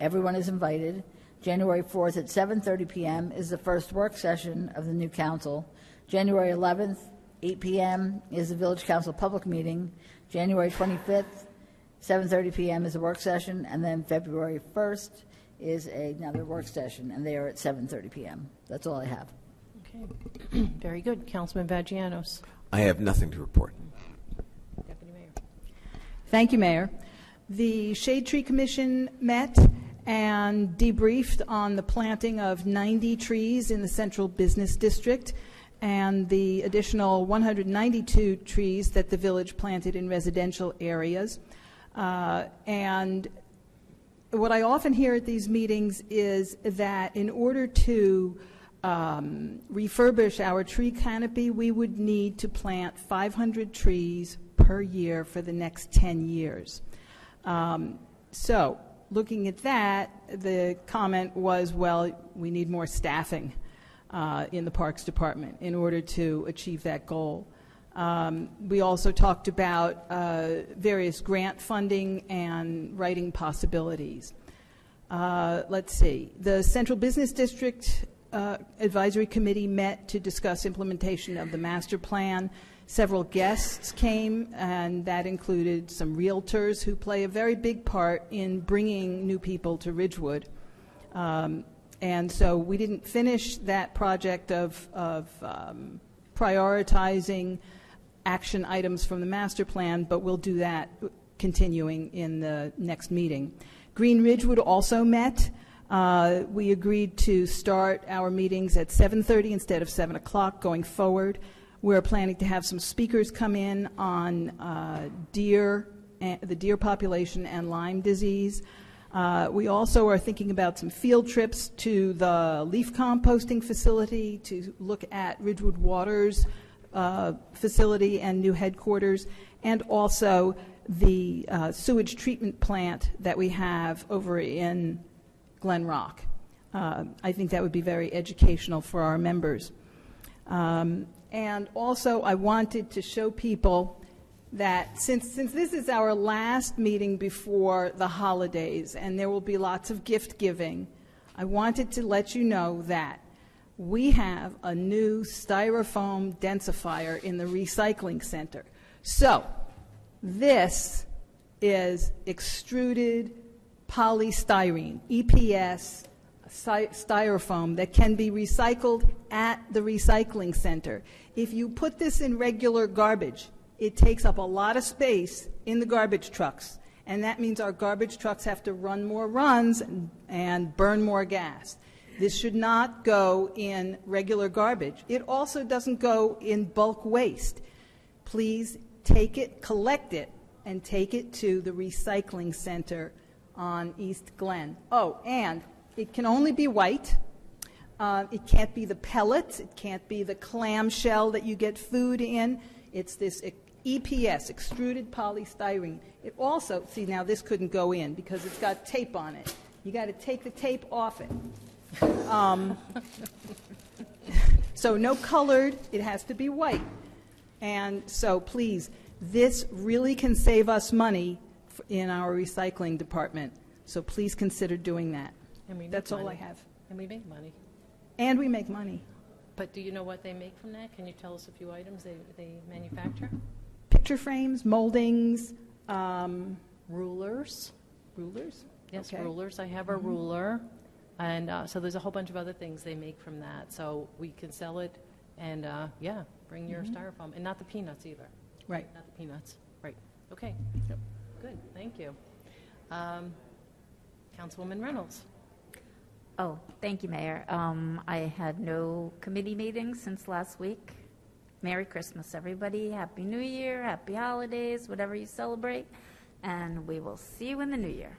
Everyone is invited. January 4th at 7:30 p.m. is the first work session of the new council. January 11th, 8 p.m. is the Village Council public meeting. January 25th, 7:30 p.m. is a work session, and then February 1st is another work session, and they are at 7:30 p.m. That's all I have. Okay. Very good. Councilman Vagianos. I have nothing to report. Deputy Mayor. Thank you, Mayor. The Shade Tree Commission met and debriefed on the planting of 90 trees in the Central Business District and the additional 192 trees that the village planted in residential areas. And what I often hear at these meetings is that in order to refurbish our tree canopy, we would need to plant 500 trees per year for the next 10 years. So looking at that, the comment was, well, we need more staffing in the Parks Department in order to achieve that goal. We also talked about various grant funding and writing possibilities. Let's see. The Central Business District Advisory Committee met to discuss implementation of the master plan. Several guests came, and that included some realtors who play a very big part in bringing new people to Ridgewood. And so we didn't finish that project of prioritizing action items from the master plan, but we'll do that continuing in the next meeting. Green Ridgewood also met. We agreed to start our meetings at 7:30 instead of 7 o'clock going forward. We're planning to have some speakers come in on the deer population and Lyme disease. We also are thinking about some field trips to the leaf composting facility to look at Ridgewood Water's facility and new headquarters, and also the sewage treatment plant that we have over in Glen Rock. I think that would be very educational for our members. And also, I wanted to show people that since this is our last meeting before the holidays, and there will be lots of gift giving, I wanted to let you know that we have a new styrofoam densifier in the recycling center. So, this is extruded polystyrene, EPS, styrofoam that can be recycled at the recycling center. If you put this in regular garbage, it takes up a lot of space in the garbage trucks, and that means our garbage trucks have to run more runs and burn more gas. This should not go in regular garbage. It also doesn't go in bulk waste. Please take it, collect it, and take it to the recycling center on East Glen. Oh, and it can only be white. It can't be the pellets. It can't be the clamshell that you get food in. It's this EPS, extruded polystyrene. It also, see, now this couldn't go in because it's got tape on it. You got to take the tape off it. So no colored, it has to be white. And so please, this really can save us money in our recycling department. So please consider doing that. And we make That's all money. I have. And we make money. And we make money. But do you know what they make from that? Can you tell us a few items they manufacture? Picture frames, moldings, Rulers. rulers. Yes, Okay. rulers. I have a ruler. And so there's a whole bunch of other things they make from that. So we can sell it and, yeah, bring your styrofoam. And not the peanuts either. Right. Not the peanuts. Right. Okay. Good. Thank you. Councilwoman Reynolds. Oh, thank you, Mayor. I had no committee meetings since last week. Merry Christmas, everybody. Happy New Year, happy holidays, whatever you celebrate. And we will see you in the new year.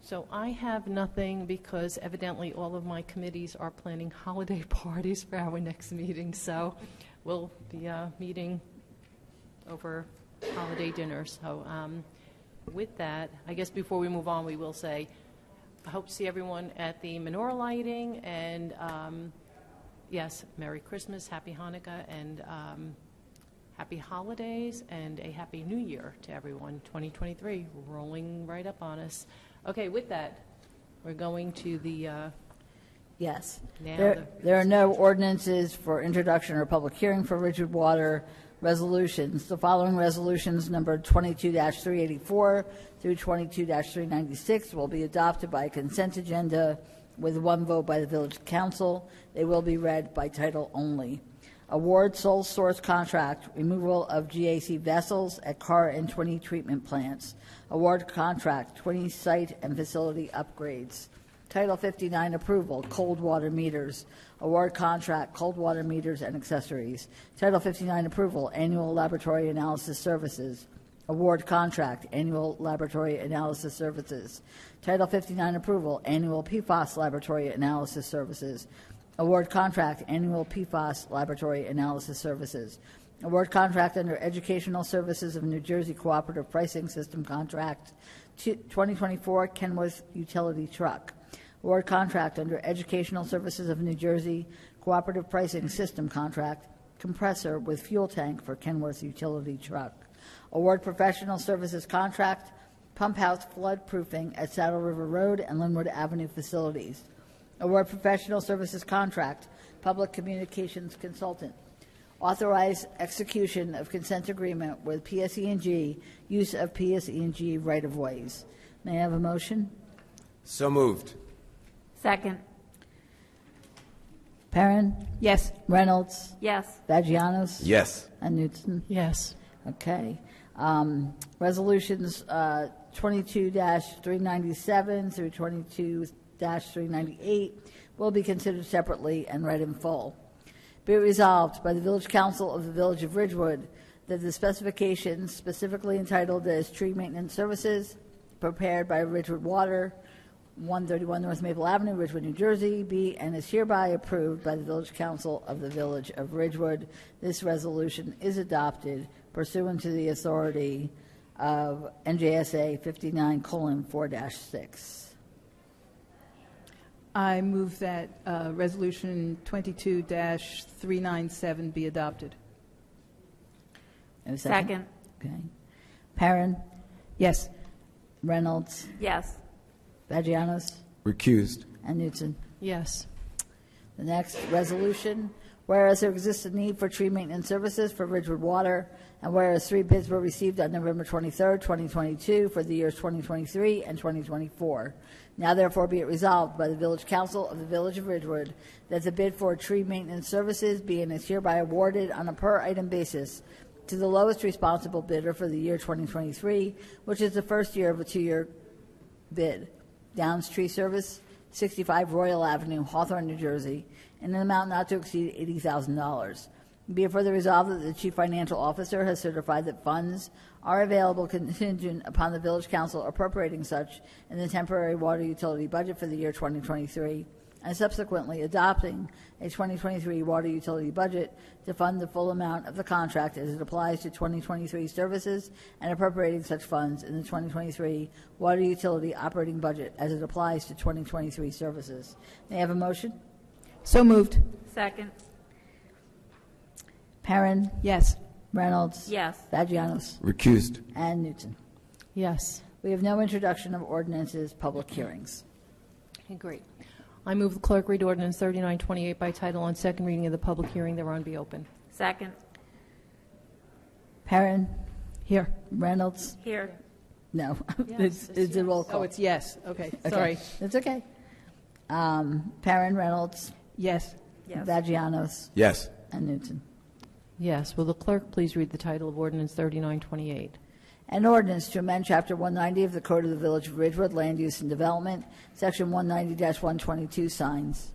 So I have nothing because evidently all of my committees are planning holiday parties for our next meeting. So we'll be meeting over holiday dinner. So with that, I guess before we move on, we will say, I hope to see everyone at the menorah lighting, and yes, Merry Christmas, Happy Hanukkah, and Happy Holidays, and a Happy New Year to everyone. 2023 rolling right up on us. Okay, with that, we're going to the Yes. now There are no ordinances for introduction or public hearing for Ridgewood Water resolutions. The following resolutions, numbered 22-384 through 22-396, will be adopted by consent agenda with one vote by the Village Council. They will be read by title only. Award sole source contract, removal of GAC vessels at car and 20 treatment plants. Award contract, 20 site and facility upgrades. Title 59 approval, cold water meters. Award contract, cold water meters and accessories. Title 59 approval, annual laboratory analysis services. Award contract, annual laboratory analysis services. Title 59 approval, annual PFAS laboratory analysis services. Award contract, annual PFAS laboratory analysis services. Award contract under Educational Services of New Jersey Cooperative Pricing System contract, 2024 Kenworth utility truck. Award contract under Educational Services of New Jersey Cooperative Pricing System contract, compressor with fuel tank for Kenworth utility truck. Award professional services contract, pump house flood proofing at Saddle River Road and Linwood Avenue facilities. Award professional services contract, public communications consultant. Authorize execution of consent agreement with PSE&G, use of PSE&G right-of-ways. May I have a motion? So moved. Second. Perrin? Yes. Reynolds? Yes. Vagianos? Yes. And Knutson? Yes. Okay. Resolutions 22-397 through 22-398 will be considered separately and read in full. Be it resolved by the Village Council of the Village of Ridgewood that the specifications specifically entitled as Tree Maintenance Services prepared by Ridgewood Water, 131 North Maple Avenue, Ridgewood, New Jersey, be and is hereby approved by the Village Council of the Village of Ridgewood. This resolution is adopted pursuant to the authority of NJSA 59:4-6. I move that Resolution 22-397 be adopted. And a Second. Okay. Perrin, Yes. Reynolds, Yes. Vagianos, Recused. and Newton. Yes. The next resolution, whereas there exists a need for tree maintenance services for Ridgewood Water, and whereas 3 bids were received on November 23rd, 2022 for the years 2023 and 2024. Now therefore be it resolved by the Village Council of the Village of Ridgewood that the bid for tree maintenance services be and is hereby awarded on a per-item basis to the lowest responsible bidder for the year 2023, which is the first year of a 2-year bid. Downs Tree Service, 65 Royal Avenue, Hawthorne, New Jersey, in an amount not to exceed $80,000. Be it further resolved that the Chief Financial Officer has certified that funds are available contingent upon the Village Council appropriating such in the temporary water utility budget for the year 2023, and subsequently adopting a 2023 water utility budget to fund the full amount of the contract as it applies to 2023 services, and appropriating such funds in the 2023 water utility operating budget as it applies to 2023 services. May I have a motion? So moved. Second. Perrin, Yes. Reynolds, Yes. Vagianos, Recused. and Newton. Yes. We have no introduction of ordinances, public hearings. Okay, great. I move the clerk read ordinance 3928 by title on second reading of the public hearing thereon be open. Second. Perrin, Here. Reynolds, Here. no, Yes, it's a roll call. Oh, it's yes. Okay, Okay, sorry. It's okay. Perrin, Reynolds, Yes. Yes. Vagianos, Yes. and Newton. Yes. Will the clerk please read the title of ordinance 3928? An ordinance to amend Chapter 190 of the Code of the Village of Ridgewood, Land Use and Development, Section 190-122, signs.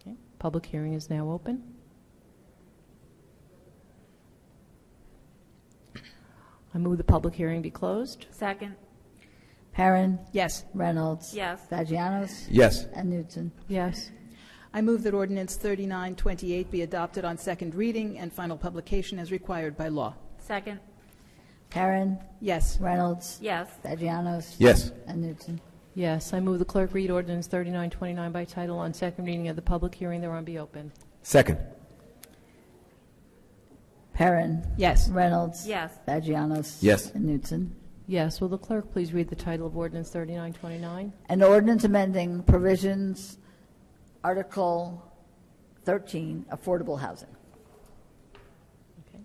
Okay. Public hearing is now open. I move the public hearing be closed. Second. Perrin, Yes. Reynolds, Yes. Vagianos, Yes. and Newton. Yes. I move that ordinance 3928 be adopted on second reading and final publication as required by law. Second. Perrin, Yes. Reynolds, Yes. Vagianos, Yes. and Newton. Yes. I move the clerk read ordinance 3929 by title on second reading of the public hearing thereon be open. Second. Perrin, Yes. Reynolds, Yes. Vagianos, Yes. and Newton. Yes. Will the clerk please read the title of ordinance 3929? An ordinance amending provisions, Article 13, affordable housing. Okay.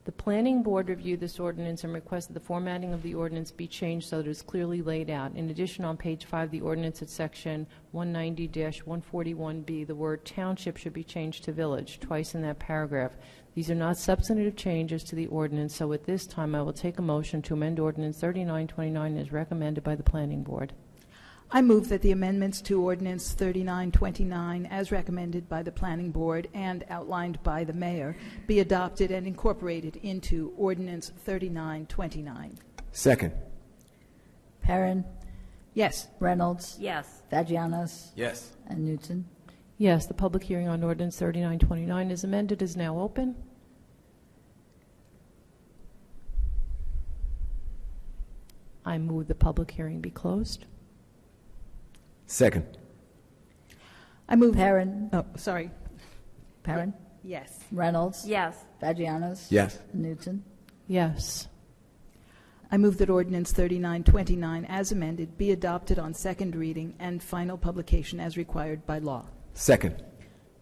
The planning board reviewed this ordinance and requested the formatting of the ordinance be changed so that it is clearly laid out. In addition, on page 5 of the ordinance at section 190-141B, the word township should be changed to village, twice in that paragraph. These are not substantive changes to the ordinance, so at this time I will take a motion to amend ordinance 3929 as recommended by the planning board. I move that the amendments to ordinance 3929 as recommended by the planning board and outlined by the mayor be adopted and incorporated into ordinance 3929. Second. Perrin, Yes. Reynolds, Yes. Vagianos, Yes. and Newton. Yes, the public hearing on ordinance 3929 is amended is now open. I move the public hearing be closed. Second. I move. Perrin, Oh, sorry. Perrin, Yes. Reynolds, Yes. Vagianos, Yes. and Newton. Yes. I move that ordinance 3929 as amended be adopted on second reading and final publication as required by law. Second.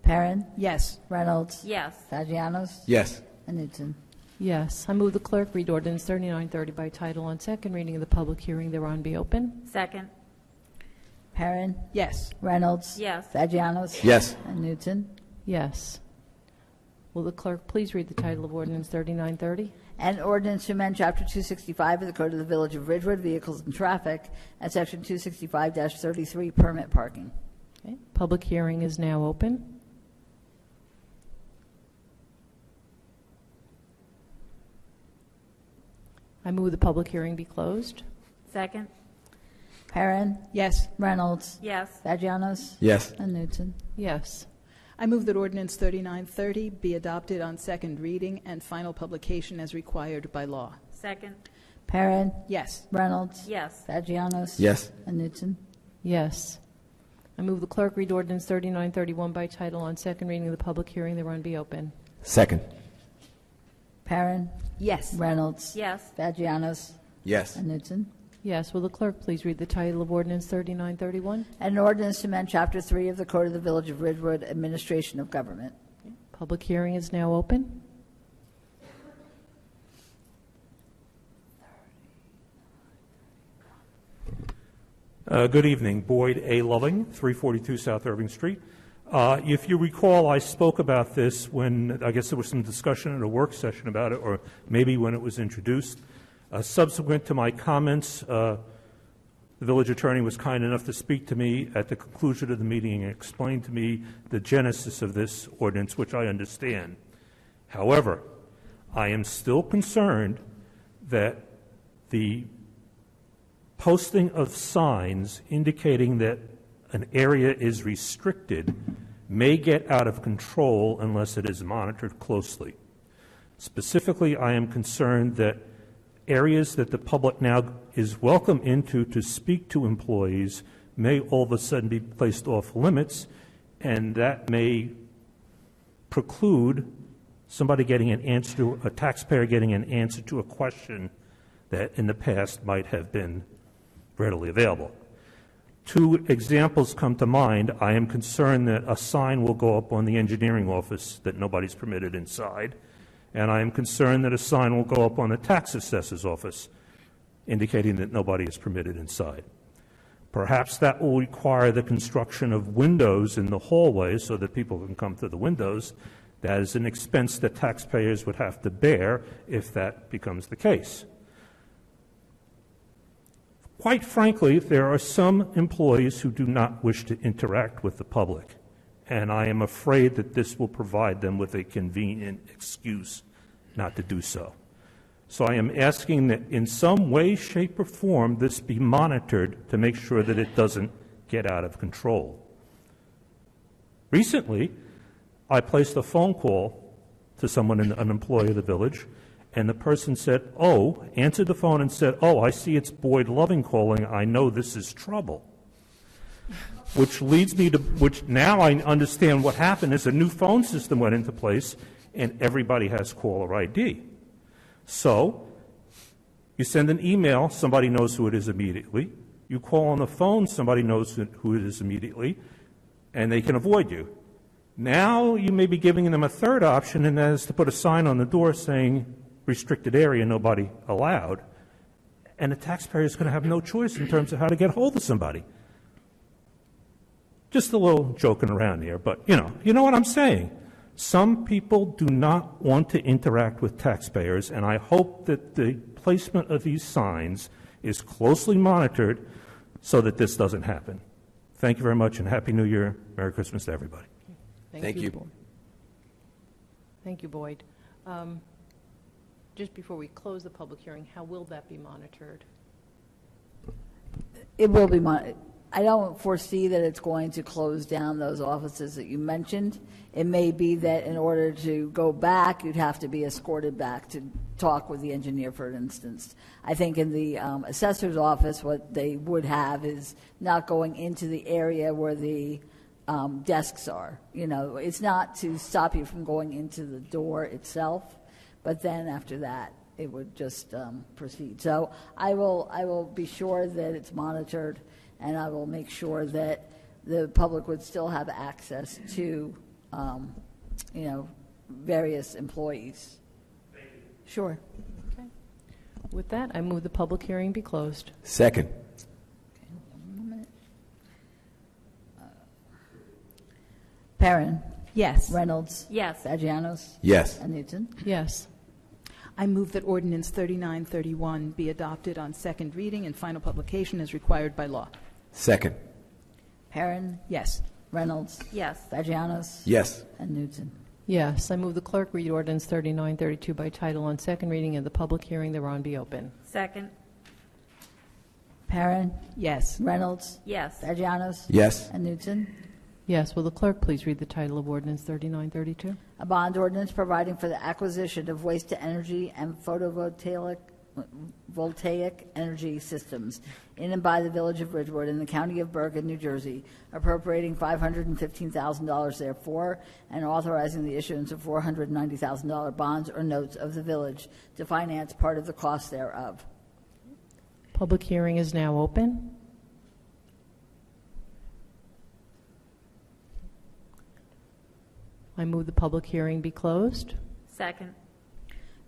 Perrin, Yes. Reynolds, Yes. Vagianos, Yes. and Newton. Yes. I move the clerk read ordinance 3930 by title on second reading of the public hearing thereon be open. Second. Perrin, Yes. Reynolds, Yes. Vagianos, Yes. and Newton. Yes. Will the clerk please read the title of ordinance 3930? An ordinance to amend Chapter 265 of the Code of the Village of Ridgewood, Vehicles and Traffic, at Section 265-33, permit parking. Okay. Public hearing is now open. I move the public hearing be closed. Second. Perrin, Yes. Reynolds, Yes. Vagianos, Yes. and Newton. Yes. I move that ordinance 3930 be adopted on second reading and final publication as required by law. Second. Perrin, Yes. Reynolds, Yes. Vagianos, Yes. and Newton. Yes. I move the clerk read ordinance 3931 by title on second reading. The public hearing thereon be open. Second. Perrin, Yes. Reynolds, Yes. Vagianos, Yes. and Newton. Yes. Will the clerk please read the title of ordinance 3931? An ordinance to amend Chapter 3 of the Code of the Village of Ridgewood, Administration of Government. Public hearing is now open. Good evening. Boyd A. Loving, 342 South Irving Street. If you recall, I spoke about this when I guess there was some discussion at a work session about it, or maybe when it was introduced. Subsequent to my comments, the village attorney was kind enough to speak to me at the conclusion of the meeting and explain to me the genesis of this ordinance, which I understand. However, I am still concerned that the posting of signs indicating that an area is restricted may get out of control unless it is monitored closely. Specifically, I am concerned that areas that the public now is welcome into to speak to employees may all of a sudden be placed off limits, and that may preclude somebody getting an answer to, a taxpayer getting an answer to a question that in the past might have been readily available. Two examples come to mind. I am concerned that a sign will go up on the engineering office that nobody's permitted inside, and I am concerned that a sign will go up on the tax assessor's office indicating that nobody is permitted inside. Perhaps that will require the construction of windows in the hallway so that people can come through the windows. That is an expense that taxpayers would have to bear if that becomes the case. Quite frankly, there are some employees who do not wish to interact with the public, and I am afraid that this will provide them with a convenient excuse not to do so. So I am asking that in some way, shape, or form this be monitored to make sure that it doesn't get out of control. Recently, I placed a phone call to someone, an employee of the village, and the person said, answered the phone and said, I see it's Boyd Loving calling. I know this is trouble. Which leads me to, which now I understand what happened is a new phone system went into place and everybody has caller ID. So you send an email, somebody knows who it is immediately. You call on the phone, somebody knows who it is immediately, and they can avoid you. Now you may be giving them a third option, and that is to put a sign on the door saying, restricted area, nobody allowed, and the taxpayer is going to have no choice in terms of how to get hold of somebody. Just a little joking around here, but you know what I'm saying. Some people do not want to interact with taxpayers, and I hope that the placement of these signs is closely monitored so that this doesn't happen. Thank you very much, and Happy New Year. Merry Christmas to everybody. Thank you. Thank you, Boyd. Just before we close the public hearing, how will that be monitored? It will be monitored. I don't foresee that it's going to close down those offices that you mentioned. It may be that in order to go back, you'd have to be escorted back to talk with the engineer, for instance. I think in the assessor's office, what they would have is not going into the area where the desks are. It's not to stop you from going into the door itself, but then after that, it would just proceed. So I will be sure that it's monitored, and I will make sure that the public would still have access to, various employees. Sure. Okay. With that, I move the public hearing be closed. Second. Perrin. Yes. Reynolds. Yes. Vagianos. Yes. And Newton. Yes. I move that ordinance 3931 be adopted on second reading and final publication as required by law. Second. Perrin. Yes. Reynolds. Yes. Vagianos. Yes. And Newton. Yes. I move the clerk read ordinance 3932 by title on second reading and the public hearing thereon be open. Second. Perrin. Yes. Reynolds. Yes. Vagianos. Yes. And Newton. Yes. Will the clerk please read the title of ordinance 3932? A bond ordinance providing for the acquisition of waste-to-energy and photovoltaic photovoltaic energy systems in and by the Village of Ridgewood in the County of Bergen, New Jersey, appropriating $515,000 therefore, and authorizing the issuance of $490,000 bonds or notes of the village to finance part of the cost thereof. Public hearing is now open. I move the public hearing be closed. Second.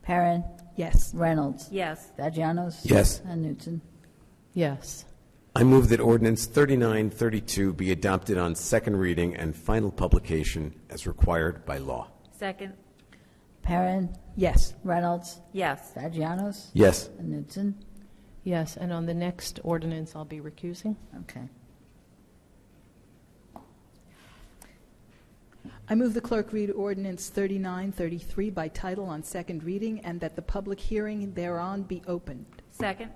Perrin. Yes. Reynolds. Yes. Vagianos. Yes. And Newton. Yes. I move that ordinance 3932 be adopted on second reading and final publication as required by law. Second. Perrin. Yes. Reynolds. Yes. Vagianos. Yes. And Newton. Yes, and on the next ordinance, I'll be recusing. Okay. I move the clerk read ordinance 3933 by title on second reading and that the public hearing thereon be opened. Second.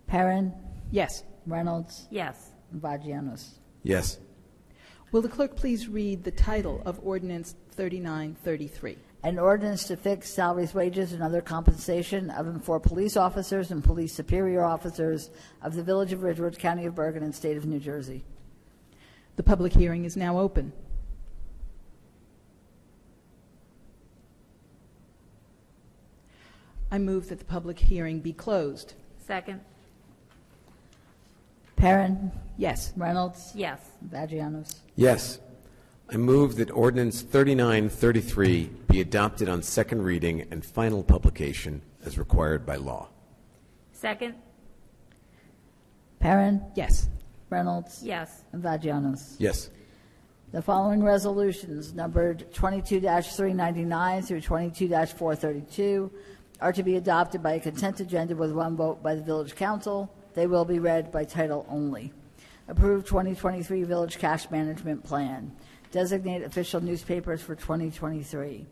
Perrin. Yes. Reynolds. Yes. And Vagianos. Yes. Will the clerk please read the title of ordinance 3933? An ordinance to fix salaries, wages, and other compensation of and for police officers and police superior officers of the Village of Ridgewood, County of Bergen, and State of New Jersey. The public hearing is now open. I move that the public hearing be closed. Second. Perrin. Yes. Reynolds. Yes. Vagianos. Yes. I move that ordinance 3933 be adopted on second reading and final publication as required by law. Second. Perrin. Yes. Reynolds. Yes. And Vagianos. Yes. The following resolutions, numbered 22-399 through 22-432, are to be adopted by a consent agenda with one vote by the Village Council. They will be read by title only. Approve 2023 Village Cash Management Plan. Designate official newspapers for 2023.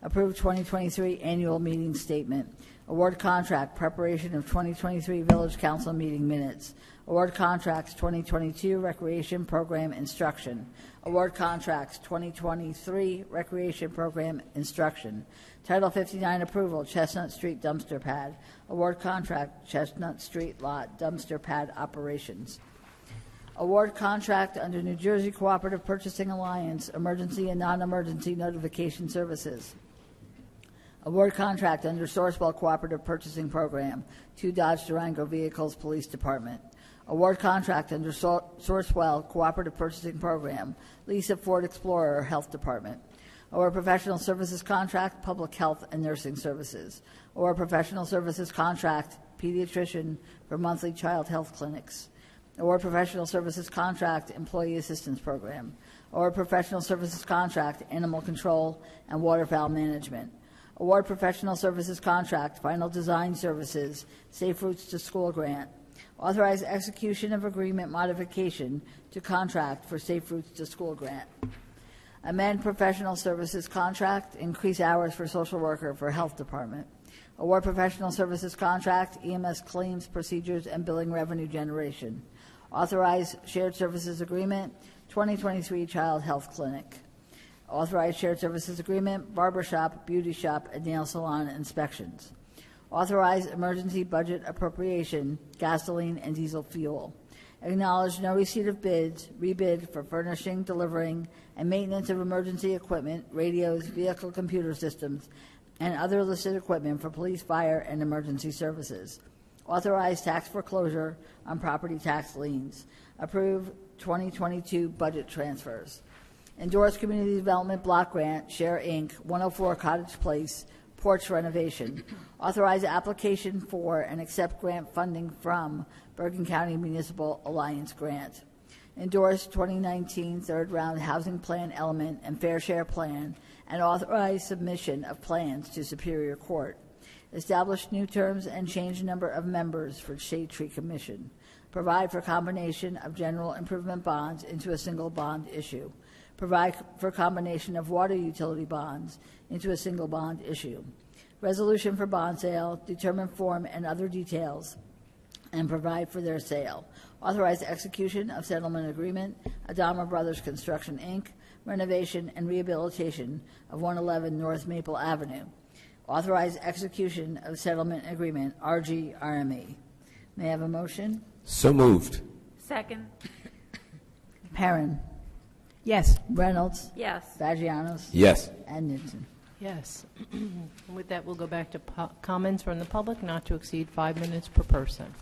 Approve 2023 Annual Meeting Statement. Award contract, preparation of 2023 Village Council meeting minutes. Award contracts 2022 Recreation Program Instruction. Award contracts 2023 Recreation Program Instruction. Title 59 approval, Chestnut Street dumpster pad. Award contract, Chestnut Street lot dumpster pad operations. Award contract under New Jersey Cooperative Purchasing Alliance, emergency and non-emergency notification services. Award contract under Sourcewell Cooperative Purchasing Program, 2 Dodge Durango Vehicles Police Department. Award contract under Sourcewell Cooperative Purchasing Program, lease of Ford Explorer Health Department. Award professional services contract, Public Health and Nursing Services. Award professional services contract, pediatrician for monthly child health clinics. Award professional services contract, Employee Assistance Program. Award professional services contract, Animal Control and Waterfowl Management. Award professional services contract, Final Design Services, Safe Routes to School Grant. Authorize execution of agreement modification to contract for Safe Routes to School Grant. Amend professional services contract, increase hours for social worker for Health Department. Award professional services contract, EMS claims, procedures, and billing revenue generation. Authorize shared services agreement, 2023 Child Health Clinic. Authorize shared services agreement, barbershop, beauty shop, and nail salon inspections. Authorize emergency budget appropriation, gasoline and diesel fuel. Acknowledge no receipt of bids, rebid for furnishing, delivering, and maintenance of emergency equipment, radios, vehicle computer systems, and other listed equipment for police, fire, and emergency services. Authorize tax foreclosure on property tax liens. Approve 2022 budget transfers. Endorse Community Development Block Grant, Share Inc., 104 Cottage Place, porch renovation. Authorize application for and accept grant funding from Bergen County Municipal Alliance Grant. Endorse 2019 third round housing plan element and fair share plan, and authorize submission of plans to Superior Court. Establish new terms and change number of members for Shade Tree Commission. Provide for combination of general improvement bonds into a single bond issue. Provide for combination of water utility bonds into a single bond issue. Resolution for bond sale, determine form and other details, and provide for their sale. Authorize execution of settlement agreement, Adama Brothers Construction, Inc., renovation and rehabilitation of 111 North Maple Avenue. Authorize execution of settlement agreement, RG-RME. May I have a motion? So moved. Second. Perrin. Yes. Reynolds. Yes. Vagianos. Yes. And Newton. Yes. And with that, we'll go back to comments from the public, not to exceed 5 minutes per person.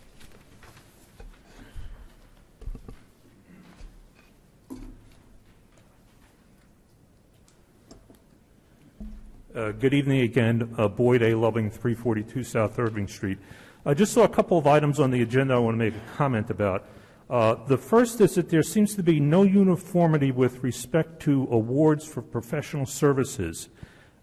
Good evening again. Boyd A. Loving, 342 South Irving Street. I just saw a couple of items on the agenda I want to make a comment about. The first is that there seems to be no uniformity with respect to awards for professional services.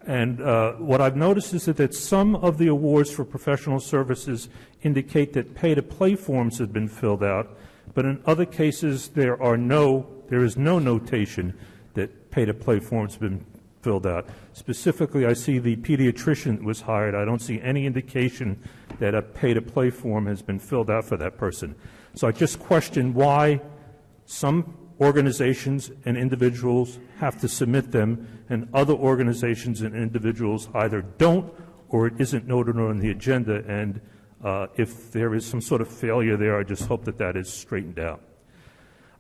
And what I've noticed is that some of the awards for professional services indicate that pay-to-play forms have been filled out, but in other cases there is no notation that pay-to-play forms have been filled out. Specifically, I see the pediatrician that was hired. I don't see any indication that a pay-to-play form has been filled out for that person. So I just question why some organizations and individuals have to submit them and other organizations and individuals either don't or it isn't noted on the agenda. And if there is some sort of failure there, I just hope that that is straightened out.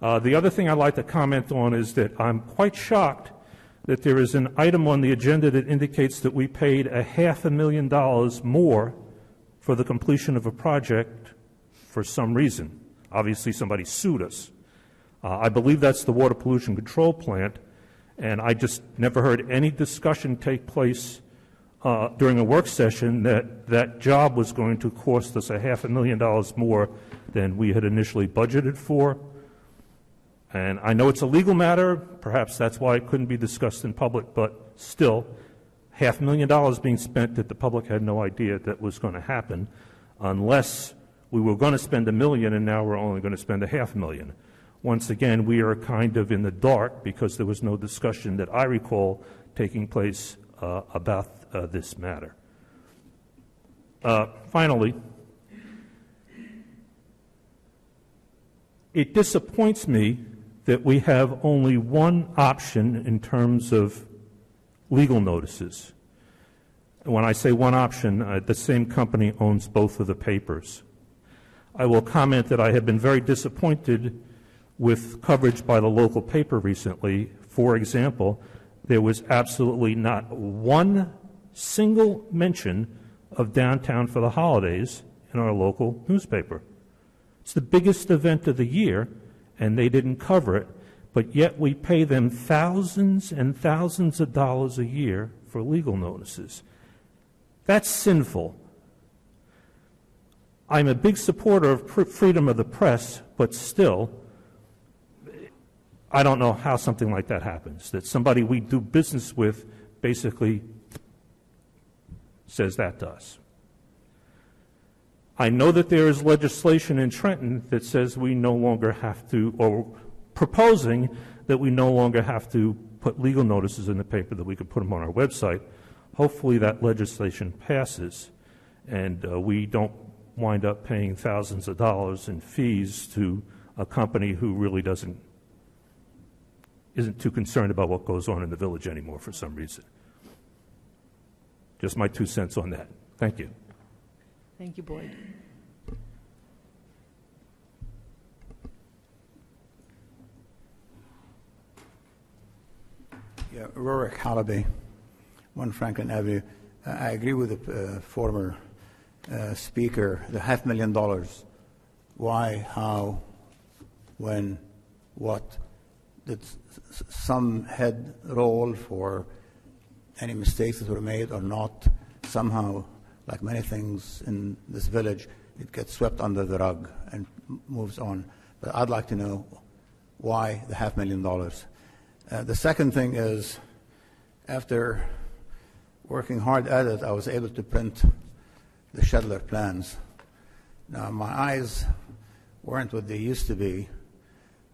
The other thing I'd like to comment on is that I'm quite shocked that there is an item on the agenda that indicates that we paid $500,000 more for the completion of a project for some reason. Obviously, somebody sued us. I believe that's the water pollution control plant, and I just never heard any discussion take place during a work session that that job was going to cost us $500,000 more than we had initially budgeted for. And I know it's a legal matter. Perhaps that's why it couldn't be discussed in public, but still, $500,000 being spent that the public had no idea that was going to happen, unless we were going to spend $1 million and now we're only going to spend $500,000. Once again, we are kind of in the dark because there was no discussion that I recall taking place about this matter. Finally, it disappoints me that we have only one option in terms of legal notices. When I say one option, the same company owns both of the papers. I will comment that I have been very disappointed with coverage by the local paper recently. For example, there was absolutely not one single mention of downtown for the holidays in our local newspaper. It's the biggest event of the year, and they didn't cover it, but yet we pay them thousands and thousands of dollars a year for legal notices. That's sinful. I'm a big supporter of freedom of the press, but still, I don't know how something like that happens, that somebody we do business with basically says that to us. I know that there is legislation in Trenton that says we no longer have to, or proposing that we no longer have to put legal notices in the paper, that we could put them on our website. Hopefully that legislation passes and we don't wind up paying thousands of dollars in fees to a company who really isn't too concerned about what goes on in the village anymore for some reason. Just my 2 cents on that. Thank you. Thank you, Boyd. Yeah, Rorick Hallaby, 1 Franklin Avenue. I agree with the former speaker, the $500,000. Why, how, when, what? Did some head roll for any mistakes that were made or not? Somehow, like many things in this village, it gets swept under the rug and moves on. But I'd like to know why the $500,000. The second thing is, after working hard at it, I was able to print the Shedler plans. Now, my eyes weren't what they used to be,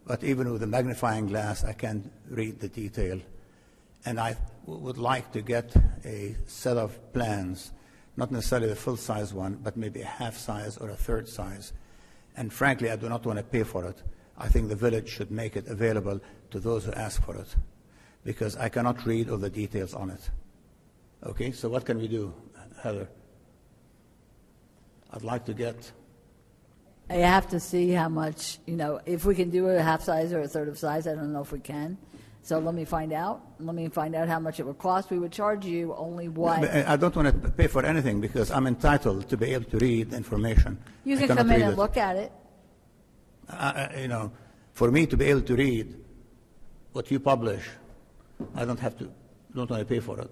but even with a magnifying glass, I can't read the detail. And I would like to get a set of plans, not necessarily the full-size one, but maybe a half-size or a third size. And frankly, I do not want to pay for it. I think the village should make it available to those who ask for it, because I cannot read all the details on it. Okay, so what can we do? Heather. I'd like to get, I have to see how much, if we can do a half size or a third of size. I don't know if we can. So let me find out. Let me find out how much it would cost. We would charge you only what? I don't want to pay for anything because I'm entitled to be able to read information. You I can cannot come in read and it. look at it. For me to be able to read what you publish, I don't want to pay for it.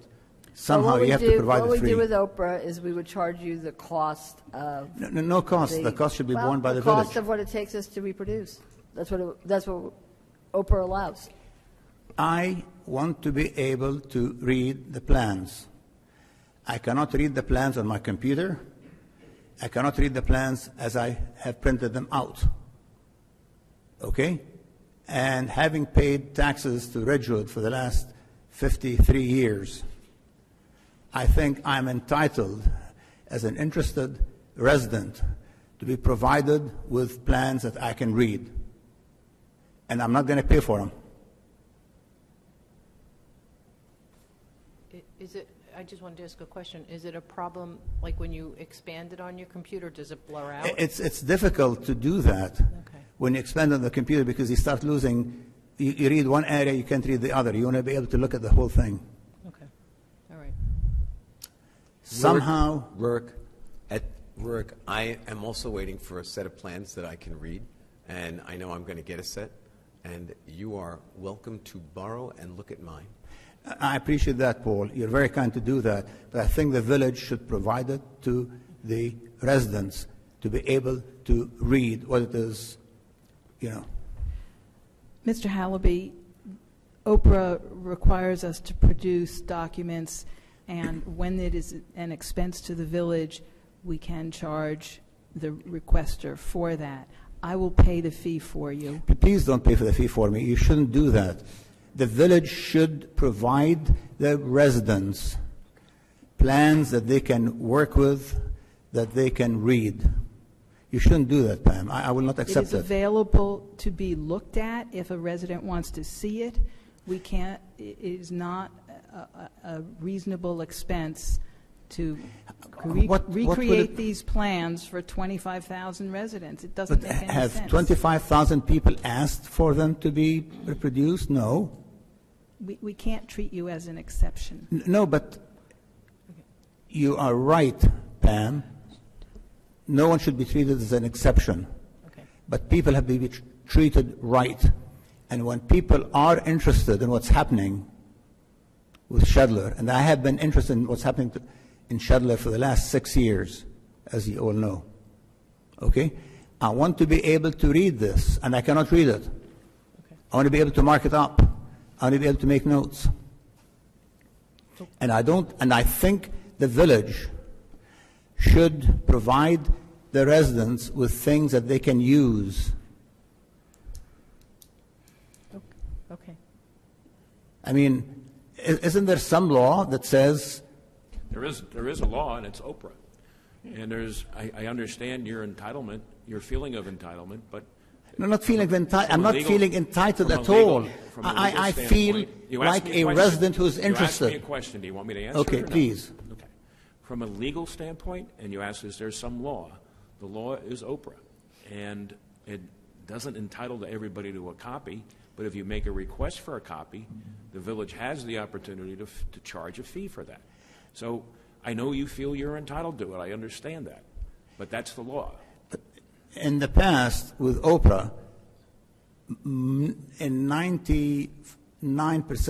Somehow you have to provide What it we free. do with Oprah is we would charge you the cost of. No cost. The cost should be borne by the cost village. of what it takes us to reproduce. That's what Oprah allows. I want to be able to read the plans. I cannot read the plans on my computer. I cannot read the plans as I have printed them out. Okay? And having paid taxes to Ridgewood for the last 53 years, I think I'm entitled, as an interested resident, to be provided with plans that I can read. And I'm not going to pay for them. I just wanted to ask a question. Is it a problem, like when you expand it on your computer, does it blur out? It's difficult to do that when you expand on the computer because you start losing. You read one area, you can't read the other. You want to be able to look at the whole thing. Okay. All right. Somehow. Rurik, I am also waiting for a set of plans that I can read, and I know I'm going to get a set, and you are welcome to borrow and look at mine. I appreciate that, Paul. You're very kind to do that. But I think the village should provide it to the residents to be able to read what it is, Mr. Hallaby, Oprah requires us to produce documents, and when it is an expense to the village, we can charge the requester for that. I will pay the fee for you. Please don't pay for the fee for me. You shouldn't do that. The village should provide the residents plans that they can work with, that they can read. You shouldn't do that, Pam. I will not accept It is available to be looked at if a resident wants to see it. We can't, it is not a reasonable expense to recreate these plans for 25,000 residents. It doesn't make any sense. Have 25,000 people asked for them to be reproduced? No. We can't treat you as an exception. No, but you are right, Pam. No one should be treated as an exception. But people have to be treated right. And when people are interested in what's happening with Shedler, and I have been interested in what's happening in Shedler for the last 6 years, as you all know, okay? I want to be able to read this, and I cannot read it. I want to be able to mark it up. I want to be able to make notes. And I think the village should provide the residents with things that they can use. Okay. I mean, isn't there some law that says... There is a law, and it's Oprah. And I understand your entitlement, your feeling of entitlement, but... No, not feeling entitled. I'm not feeling entitled at all. I feel like a resident who's interested. You asked me a question. Do you want me to answer it? Okay, or no? please. Okay. From a legal standpoint, and you asked, is there some law? The law is Oprah. And it doesn't entitle everybody to a copy, but if you make a request for a copy, the village has the opportunity to charge a fee for that. So I know you feel you're entitled to it. I understand that. But that's the law. In the past, with Oprah, in 99%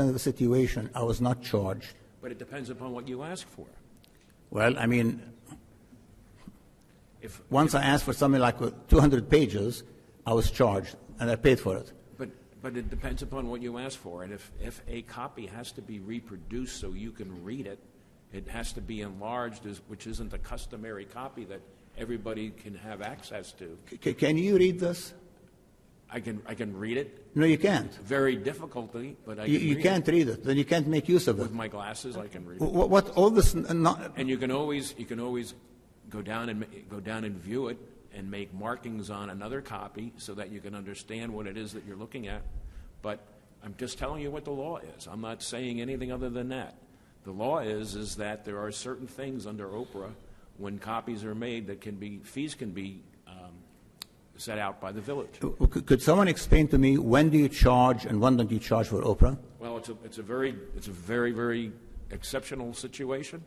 of the situation, I was not charged. But it depends upon what you ask for. Well, I mean, once I asked for something like 200 pages, I was charged, and I paid for it. But it depends upon what you ask for. And if a copy has to be reproduced so you can read it, it has to be enlarged, which isn't a customary copy that everybody can have access to. Can you read this? I can read it. No, you can't. Very difficultly, but I can You can't read it. Then you can't make use of it. With my glasses, I can read it. What all this? And you can always go down and view it and make markings on another copy so that you can understand what it is that you're looking at. But I'm just telling you what the law is. I'm not saying anything other than that. The law is that there are certain things under Oprah, when copies are made, that fees can be set out by the village. Could someone explain to me when do you charge and when don't you charge for Oprah? Well, it's a very, very exceptional situation,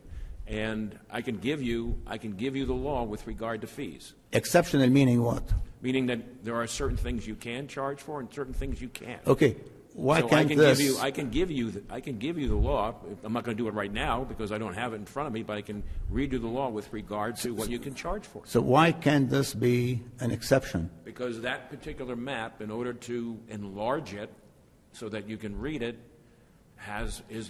and I can give you the law with regard to fees. Exceptional meaning what? Meaning that there are certain things you can charge for and certain things you can't. Okay, why so can't this? I can give you the law. I'm not going to do it right now because I don't have it in front of me, but I can read you the law with regard to what you can charge for. So why can't this be an exception? Because that particular map, in order to enlarge it so that you can read it,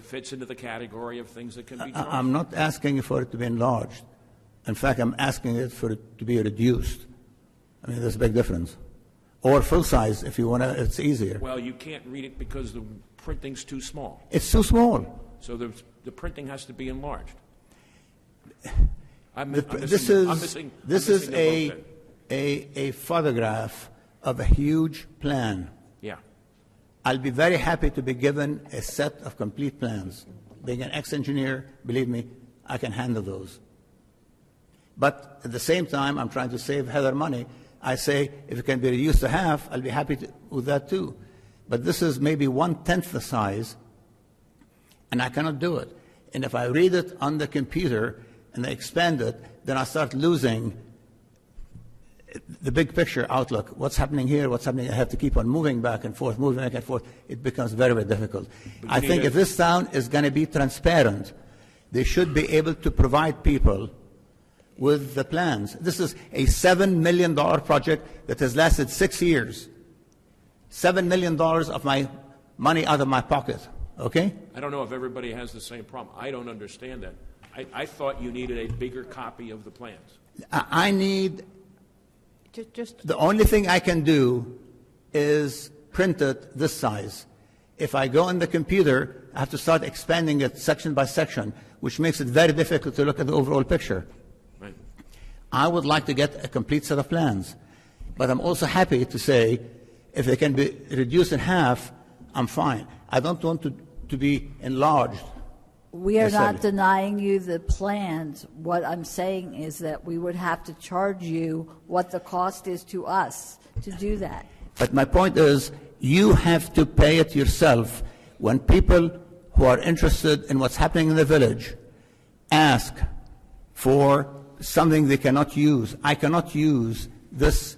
fits into the category of things that can be charged. I'm not asking for it to be enlarged. In fact, I'm asking it for it to be reduced. I mean, there's a big difference. Or full size, if you want to, it's easier. Well, you can't read it because the printing's too small. It's too small. So the printing has to be enlarged. This is a photograph of a huge plan. Yeah. I'll be very happy to be given a set of complete plans. Being an ex-engineer, believe me, I can handle those. But at the same time, I'm trying to save Heather money. I say, if it can be reduced to half, I'll be happy with that too. But this is maybe 1/10 the size, and I cannot do it. And if I read it on the computer and I expand it, then I start losing the big picture outlook. What's happening here? What's happening? I have to keep on moving back and forth, moving back and forth. It becomes very, very difficult. I think if this town is going to be transparent, they should be able to provide people with the plans. This is a $7 million project that has lasted 6 years. $7 million of my money out of my pocket, okay? I don't know if everybody has the same problem. I don't understand that. I thought you needed a bigger copy of the plans. I need... Just the only thing I can do is print it this size. If I go on the computer, I have to start expanding it section by section, which makes it very difficult to look at the overall picture. Right. I would like to get a complete set of plans. But I'm also happy to say, if they can be reduced in half, I'm fine. I don't want to be enlarged. We are not denying you the plans. What I'm saying is that we would have to charge you what the cost is to us to do that. But my point is, you have to pay it yourself when people who are interested in what's happening in the village ask for something they cannot use. I cannot use this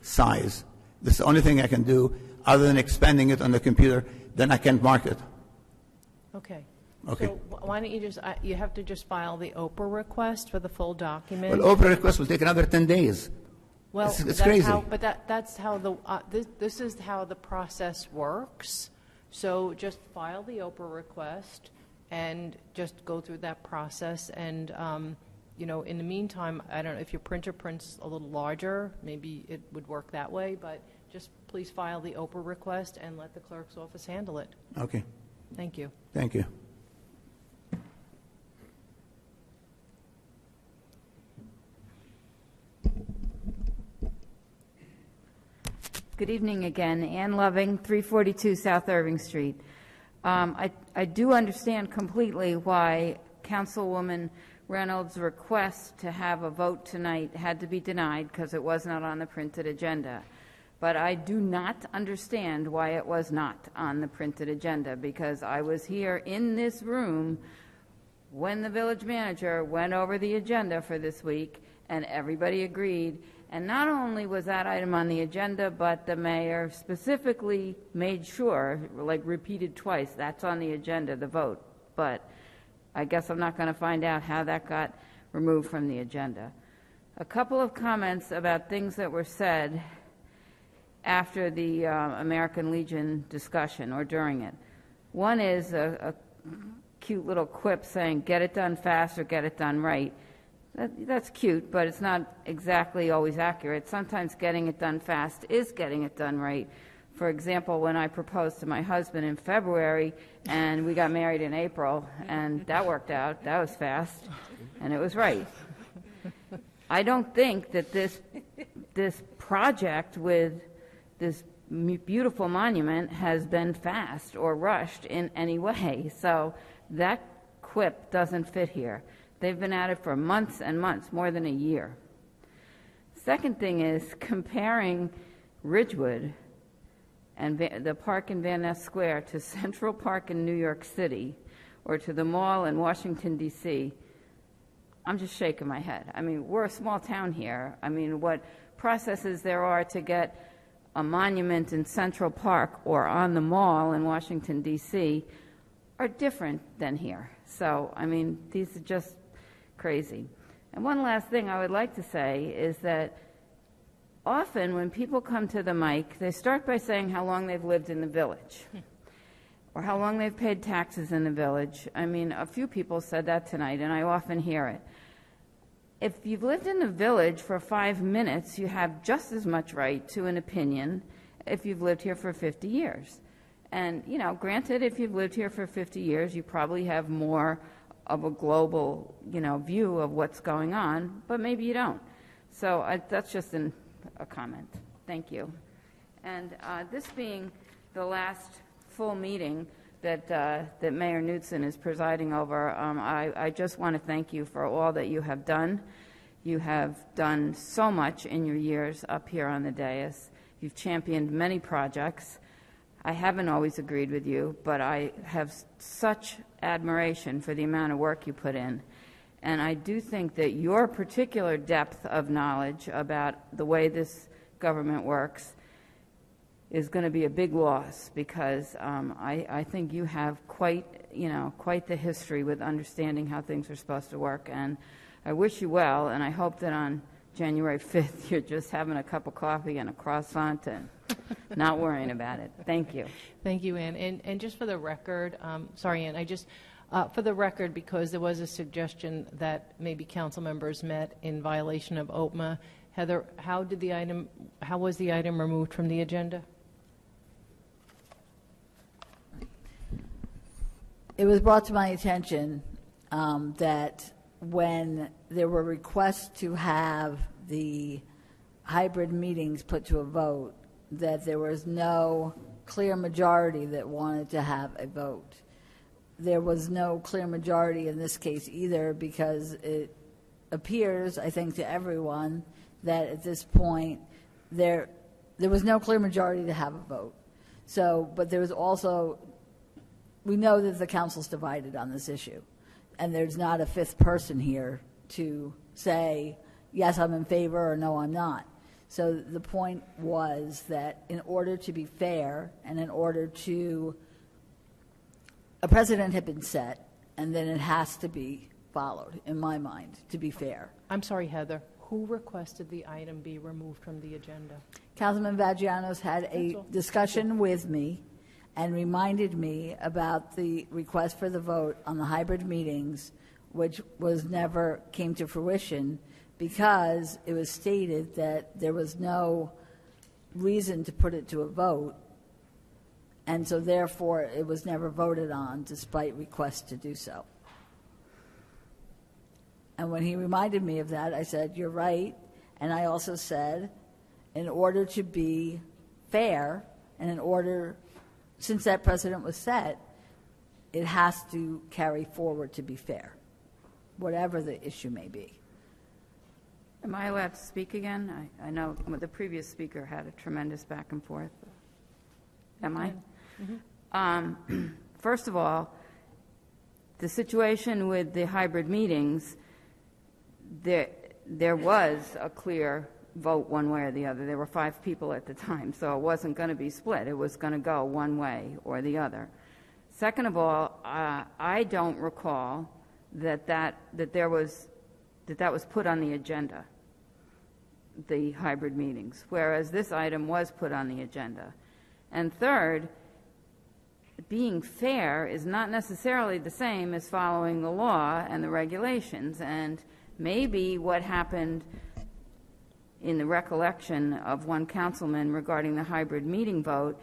size. This is the only thing I can do other than expanding it on the computer. Then I can't mark it. Okay. Okay. So why don't you you have to just file the Oprah request for the full document? Well, Oprah request will take another 10 days. Well, it's that's crazy. That's how this is how the process works. So just file the Oprah request and just go through that process. And in the meantime, I don't know if your printer prints a little larger, maybe it would work that way. But just please file the Oprah request and let the clerk's office handle it. Okay. Thank you. Thank you. Good evening again. Ann Loving, 342 South Irving Street. I do understand completely why Councilwoman Reynolds' request to have a vote tonight had to be denied because it was not on the printed agenda. But I do not understand why it was not on the printed agenda, because I was here in this room when the village manager went over the agenda for this week, and everybody agreed. And not only was that item on the agenda, but the mayor specifically made sure, like repeated twice, that's on the agenda, the vote. But I guess I'm not going to find out how that got removed from the agenda. A couple of comments about things that were said after the American Legion discussion or during it. One is a cute little quip saying, get it done fast or get it done right. That's cute, but it's not exactly always accurate. Sometimes getting it done fast is getting it done right. For example, when I proposed to my husband in February and we got married in April, and that worked out, that was fast, and it was right. I don't think that this project with this beautiful monument has been fast or rushed in any way. So that quip doesn't fit here. They've been at it for months and months, more than a year. Second thing is comparing Ridgewood and the park in Van Ness Square to Central Park in New York City or to the mall in Washington, D.C., I'm just shaking my head. I mean, we're a small town here. I mean, what processes there are to get a monument in Central Park or on the mall in Washington, D.C. are different than here. So, I mean, these are just crazy. And one last thing I would like to say is that often when people come to the mic, they start by saying how long they've lived in the village or how long they've paid taxes in the village. I mean, a few people said that tonight, and I often hear it. If you've lived in the village for 5 minutes, you have just as much right to an opinion if you've lived here for 50 years. And, you know, granted, if you've lived here for 50 years, you probably have more of a global, you know, view of what's going on, but maybe you don't. So that's just a comment. Thank you. And this being the last full meeting that Mayor Knudsen is presiding over, I just want to thank you for all that you have done. You have done so much in your years up here on the dais. You've championed many projects. I haven't always agreed with you, but I have such admiration for the amount of work you put in. And I do think that your particular depth of knowledge about the way this government works is going to be a big loss, because I think you have quite the history with understanding how things are supposed to work. And I wish you well, and I hope that on January 5th you're just having a cup of coffee and a croissant and not worrying about it. Thank you. Thank you, Ann. And just for the record, sorry, Ann, for the record, because there was a suggestion that maybe council members met in violation of OPMA. Heather, how was the item removed from the agenda? It was brought to my attention that when there were requests to have the hybrid meetings put to a vote, that there was no clear majority that wanted to have a vote. There was no clear majority in this case either, because it appears, I think, to everyone that at this point there was no clear majority to have a vote. So, but there was also, we know that the council's divided on this issue, and there's not a fifth person here to say, yes, I'm in favor, or no, I'm not. So the point was that in order to be fair, and in order to, a precedent had been set, and then it has to be followed, in my mind, to be fair. I'm sorry, Heather. Who requested the item be removed from the agenda? Councilman Vagianos had a discussion with me and reminded me about the request for the vote on the hybrid meetings, which was never came to fruition because it was stated that there was no reason to put it to a vote, and so therefore it was never voted on despite requests to do so. And when he reminded me of that, I said, you're right, and I also said, in order to be fair, and in order, since that precedent was set, it has to carry forward to be fair, whatever the issue may be. Am I allowed to speak again? I know the previous speaker had a tremendous back and forth. Am I? Mm-hmm. First of all, the situation with the hybrid meetings, there was a clear vote one way or the other. There were 5 people at the time, so it wasn't going to be split. It was going to go one way or the other. Second of all, I don't recall that was put on the agenda, the hybrid meetings, whereas this item was put on the agenda. And third, being fair is not necessarily the same as following the law and the regulations, and maybe what happened in the recollection of one councilman regarding the hybrid meeting vote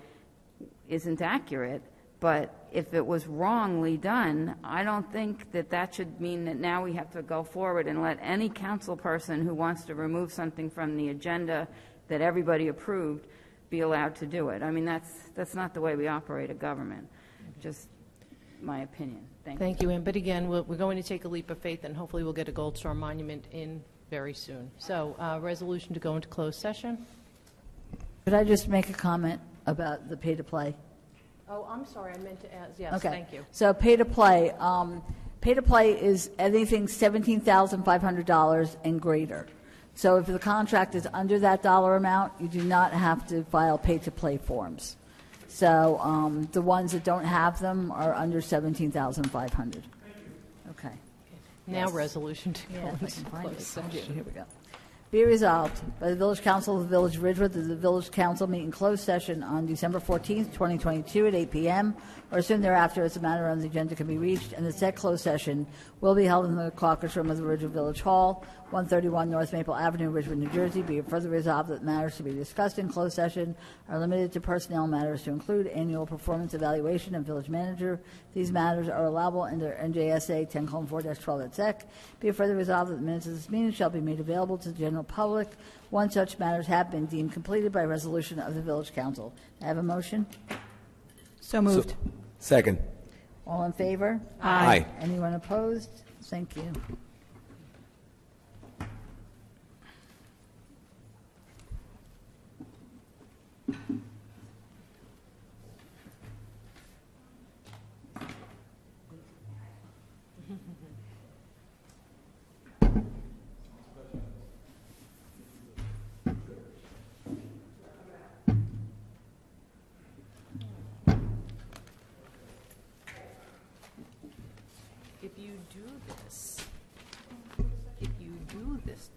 isn't accurate, but if it was wrongly done, I don't think that should mean that now we have to go forward and let any council person who wants to remove something from the agenda that everybody approved be allowed to do it. I mean, that's not the way we operate a government, just my opinion. Thank you, Ann. But again, we're going to take a leap of faith, and hopefully we'll get a Gold Star monument in very soon. So, resolution to go into closed session. Could I just make a comment about the pay-to-play? Oh, I'm sorry, I meant to ask, yes, Okay. thank you. So pay-to-play is anything $17,500 and greater. So if the contract is under that dollar amount, you do not have to file pay-to-play forms. So the ones that don't have them are under $17,500. Okay. Now Yes. resolution to go Yeah, if I into can find closed it. session. Here we go. Be resolved by the Village Council of the Village of Ridgewood that the Village Council meet in closed session on December 14th, 2022 at 8 p.m. or soon thereafter as a matter on the agenda can be reached, and the said closed session will be held in the caucus room of the Ridgewood Village Hall, 131 North Maple Avenue, Ridgewood, New Jersey. Be it further resolved that matters to be discussed in closed session are limited to personnel matters to include annual performance evaluation of village manager. These matters are allowable under NJSA 10:4-12 Be it further resolved that the minutes of this meeting shall be made available to the general public once such matters have been deemed completed by resolution of the Village Council. I have a motion. So moved. Second. All in favor? Aye. Anyone opposed? Thank you. If you do this,